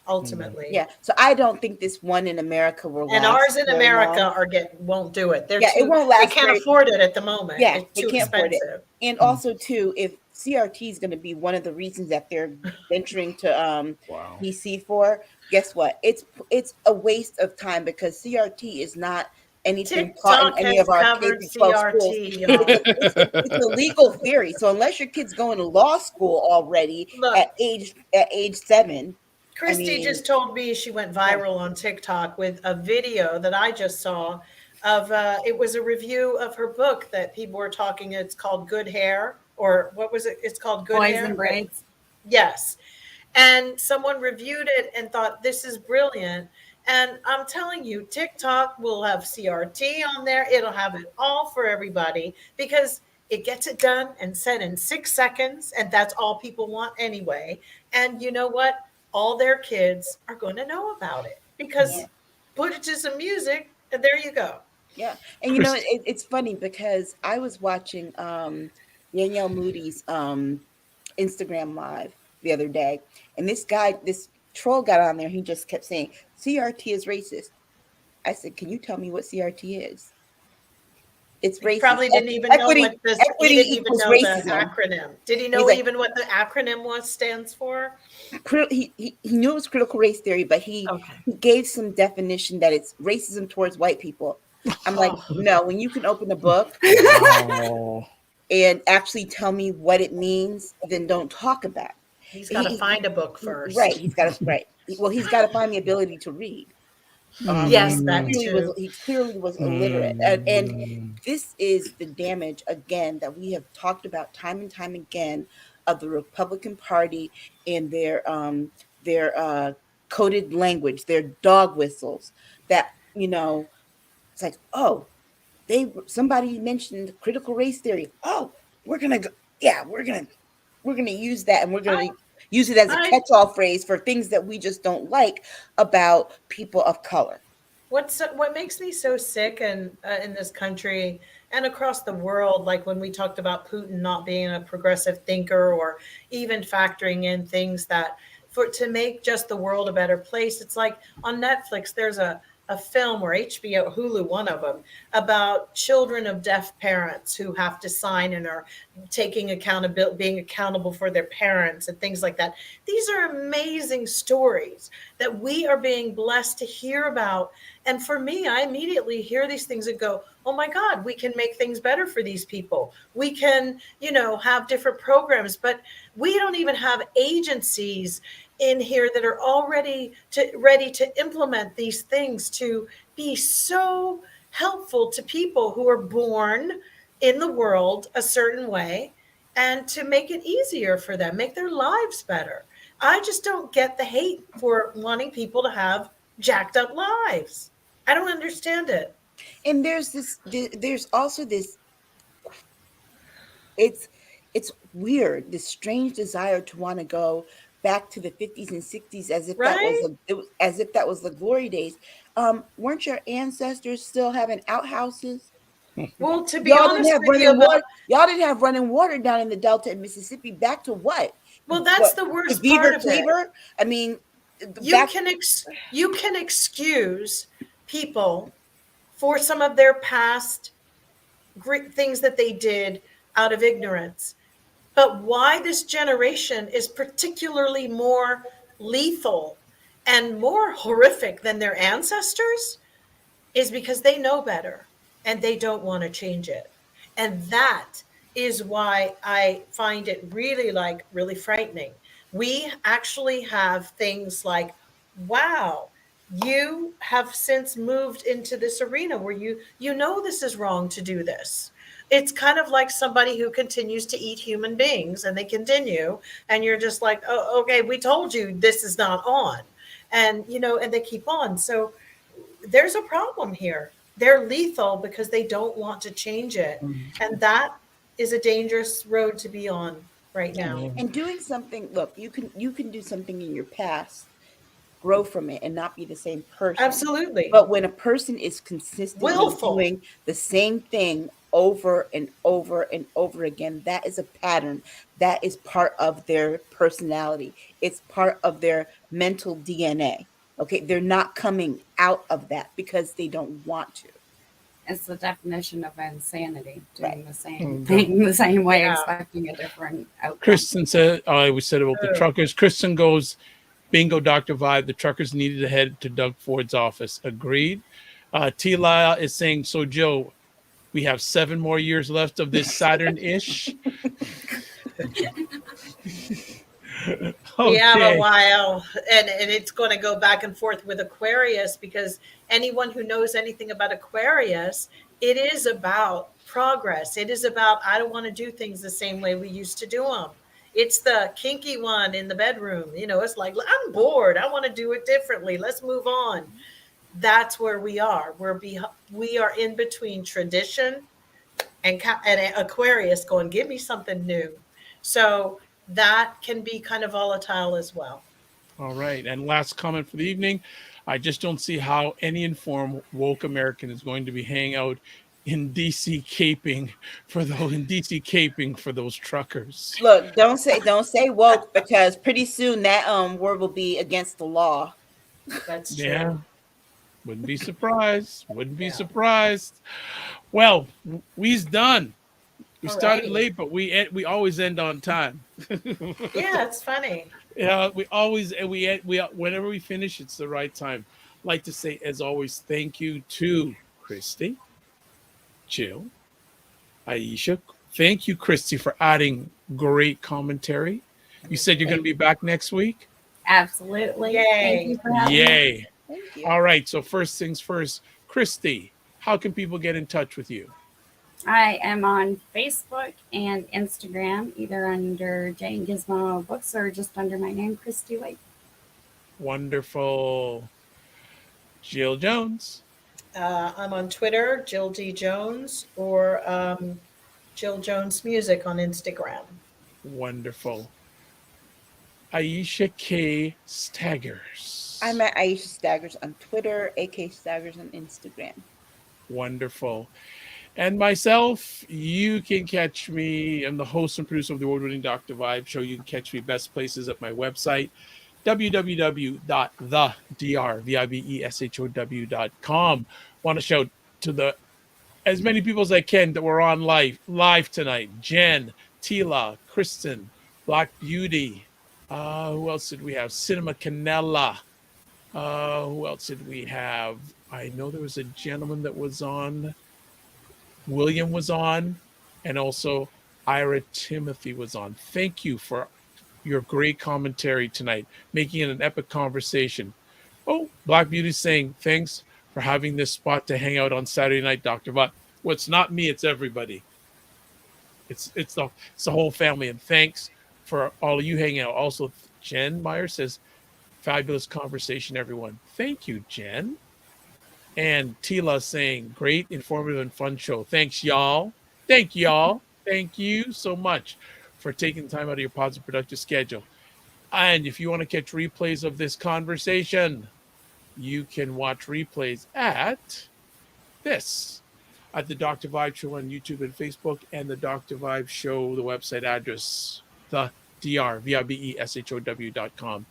Ultimately, yeah. So I don't think this one in America will last. And ours in America won't do it. It won't last. They can't afford it at the moment. Yeah, it's too they can't afford expensive. it. And also, too, if CRT is going to be one of the reasons that they're venturing to PC for, guess what? It's a waste of time because CRT is not anything taught in any of our K-12 schools. It's a legal theory. So unless your kid's going to law school already at age 7. Christy just told me she went viral on TikTok with a video that I just saw of, it was a review of her book that people were talking. It's called Good Hair, or what was it? It's called Good Hair. Boys and Braids. Yes. And someone reviewed it and thought, this is brilliant. And I'm telling you, TikTok will have CRT on there. It'll have it all for everybody because it gets it done and said in 6 seconds. And that's all people want anyway. And you know what? All their kids are going to know about it because put it to some music and there you go. Yeah. And it's funny because I was watching Danielle Moody's Instagram live the other day, and this troll got on there. He just kept saying CRT is racist. I said, can you tell me what CRT is? It's racist. He probably didn't even know what the acronym. Did he know even what the acronym stands for? He knew it was critical race theory, but he gave some definition that it's racism towards white people. I'm like, no, when you can open a book and actually tell me what it means, then don't talk about it. He's got to find a book first. Right. He's got to find the ability to read. Yes, that too. He clearly was illiterate. And this is the damage, again, that we have talked about time and time again of the Republican Party and their coded language, their dog whistles that, it's like, oh, somebody mentioned critical race theory. Oh, we're gonna go. Yeah, we're gonna use that, and we're gonna use it as a catch-all phrase for things that we just don't like about people of color. What makes me so sick in this country and across the world, like when we talked about Putin not being a progressive thinker or even factoring in things that to make just the world a better place. It's like on Netflix, there's a film, or HBO, Hulu, one of them, about children of deaf parents who have to sign and are taking accountability, being accountable for their parents and things like that. These are amazing stories that we are being blessed to hear about. And for me, I immediately hear these things and go, oh my God, we can make things better for these people. We can, have different programs, but we don't even have agencies in here that are already ready to implement these things to be so helpful to people who are born in the world a certain way and to make it easier for them, make their lives better. I just don't get the hate for wanting people to have jacked up lives. I don't understand it. And there's also this, it's weird, this strange desire to want to go back to the 50s and 60s as if that was the glory days. Weren't your ancestors still having outhouses? Well, to be honest with you, y'all didn't have running water down in the Delta in Mississippi. Back to what? Well, that's the worst part of it. I mean, you can excuse people for some of their past great things that they did out of ignorance. But why this generation is particularly more lethal and more horrific than their ancestors is because they know better and they don't want to change it. And that is why I find it really frightening. We actually have things like, wow, you have since moved into this arena where you this is wrong to do this. It's kind of like somebody who continues to eat human beings and they continue, and you're just like, oh, okay, we told you this is not on. And, and they keep on. So there's a problem here. They're lethal because they don't want to change it. Mm-hmm. And that is a dangerous road to be on right now. And doing something, look, you can do something in your past, grow from it, and not be the same person. Absolutely. But when a person is consistently doing the same thing over and over and over again, that is a pattern. That is part of their personality. It's part of their mental DNA. Okay, they're not coming out of that because they don't want to. It's the definition of insanity, doing the same thing the same way, expecting a different outcome. Kristen said, we said about the truckers. Kristen goes, bingo, Dr. Vibe, the truckers needed to head to Doug Ford's office. Agreed. T-Lyle is saying, so Joe, we have 7 more years left of this Saturn-ish. Okay. We have a while, and it's going to go back and forth with Aquarius, because anyone who knows anything about Aquarius, it is about progress. It is about, I don't want to do things the same way we used to do them. It's the kinky one in the bedroom. It's like, I'm bored. I want to do it differently. Let's move on. That's where we are. We are in between tradition and Aquarius going, give me something new. So that can be kind of volatile as well. All right. And last comment for the evening. I just don't see how any informed woke American is going to be hanging out in DC caping for those truckers. Look, don't say woke, because pretty soon that word will be against the law. That's true. Yeah. Wouldn't be surprised. Well, we's done. We started late, but we always end on time. Yeah, it's funny. Yeah, we always, whenever we finish, it's the right time. I'd like to say, as always, thank you to Christy, Jill, Aisha. Thank you, Christy, for adding great commentary. You said you're going to be back next week? Absolutely. Yay. Thank you for having me. Yay. Thank you. All right. So first things first, Christy, how can people get in touch with you? I am on Facebook and Instagram, either under Jane Gizmo Books or just under my name, Christy White. Wonderful. Jill Jones. I'm on Twitter, Jill D. Jones, or Jill Jones Music on Instagram. Wonderful. Aisha K. Staggers. I'm at Aisha Staggers on Twitter, AK Staggers on Instagram. Wonderful. And myself, you can catch me. I'm the host and producer of the award-winning Dr. Vibe show. You can catch me best places at my website, www.thedrvibeshow.com. Want to shout to as many people as I can that were on live tonight. Jen, Tila, Kristen, Black Beauty. Who else did we have? Cinema Canella. Who else did we have? I know there was a gentleman that was on. William was on, and also Ira Timothy was on. Thank you for your great commentary tonight, making it an epic conversation. Oh, Black Beauty saying, thanks for having this spot to hang out on Saturday night, Dr. But well, it's not me, it's everybody. It's the whole family. And thanks for all of you hanging out. Also, Jen Meyer says, fabulous conversation, everyone. Thank you, Jen. And Tila saying, great, informative, and fun show. Thanks, y'all. Thank y'all. Thank you so much for taking time out of your positive, productive schedule. And if you want to catch replays of this conversation, you can watch replays at the Dr. Vibe Show on YouTube and Facebook, and the Dr. Vibe Show, the website address, the drvibeshow.com.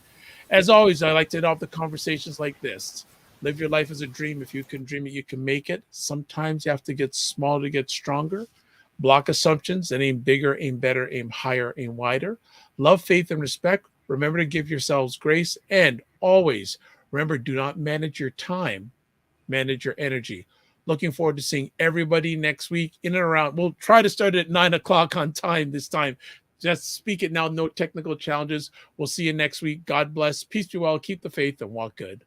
As always, I like to end off the conversations like this. Live your life as a dream. If you can dream it, you can make it. Sometimes you have to get small to get stronger. Block assumptions and aim bigger, aim better, aim higher, aim wider. Love, faith, and respect. Remember to give yourselves grace. And always remember, do not manage your time. Manage your energy. Looking forward to seeing everybody next week in and around. We'll try to start at 9 o'clock on time this time. Just speak it now. No technical challenges. We'll see you next week. God bless. Peace be well. Keep the faith and walk good.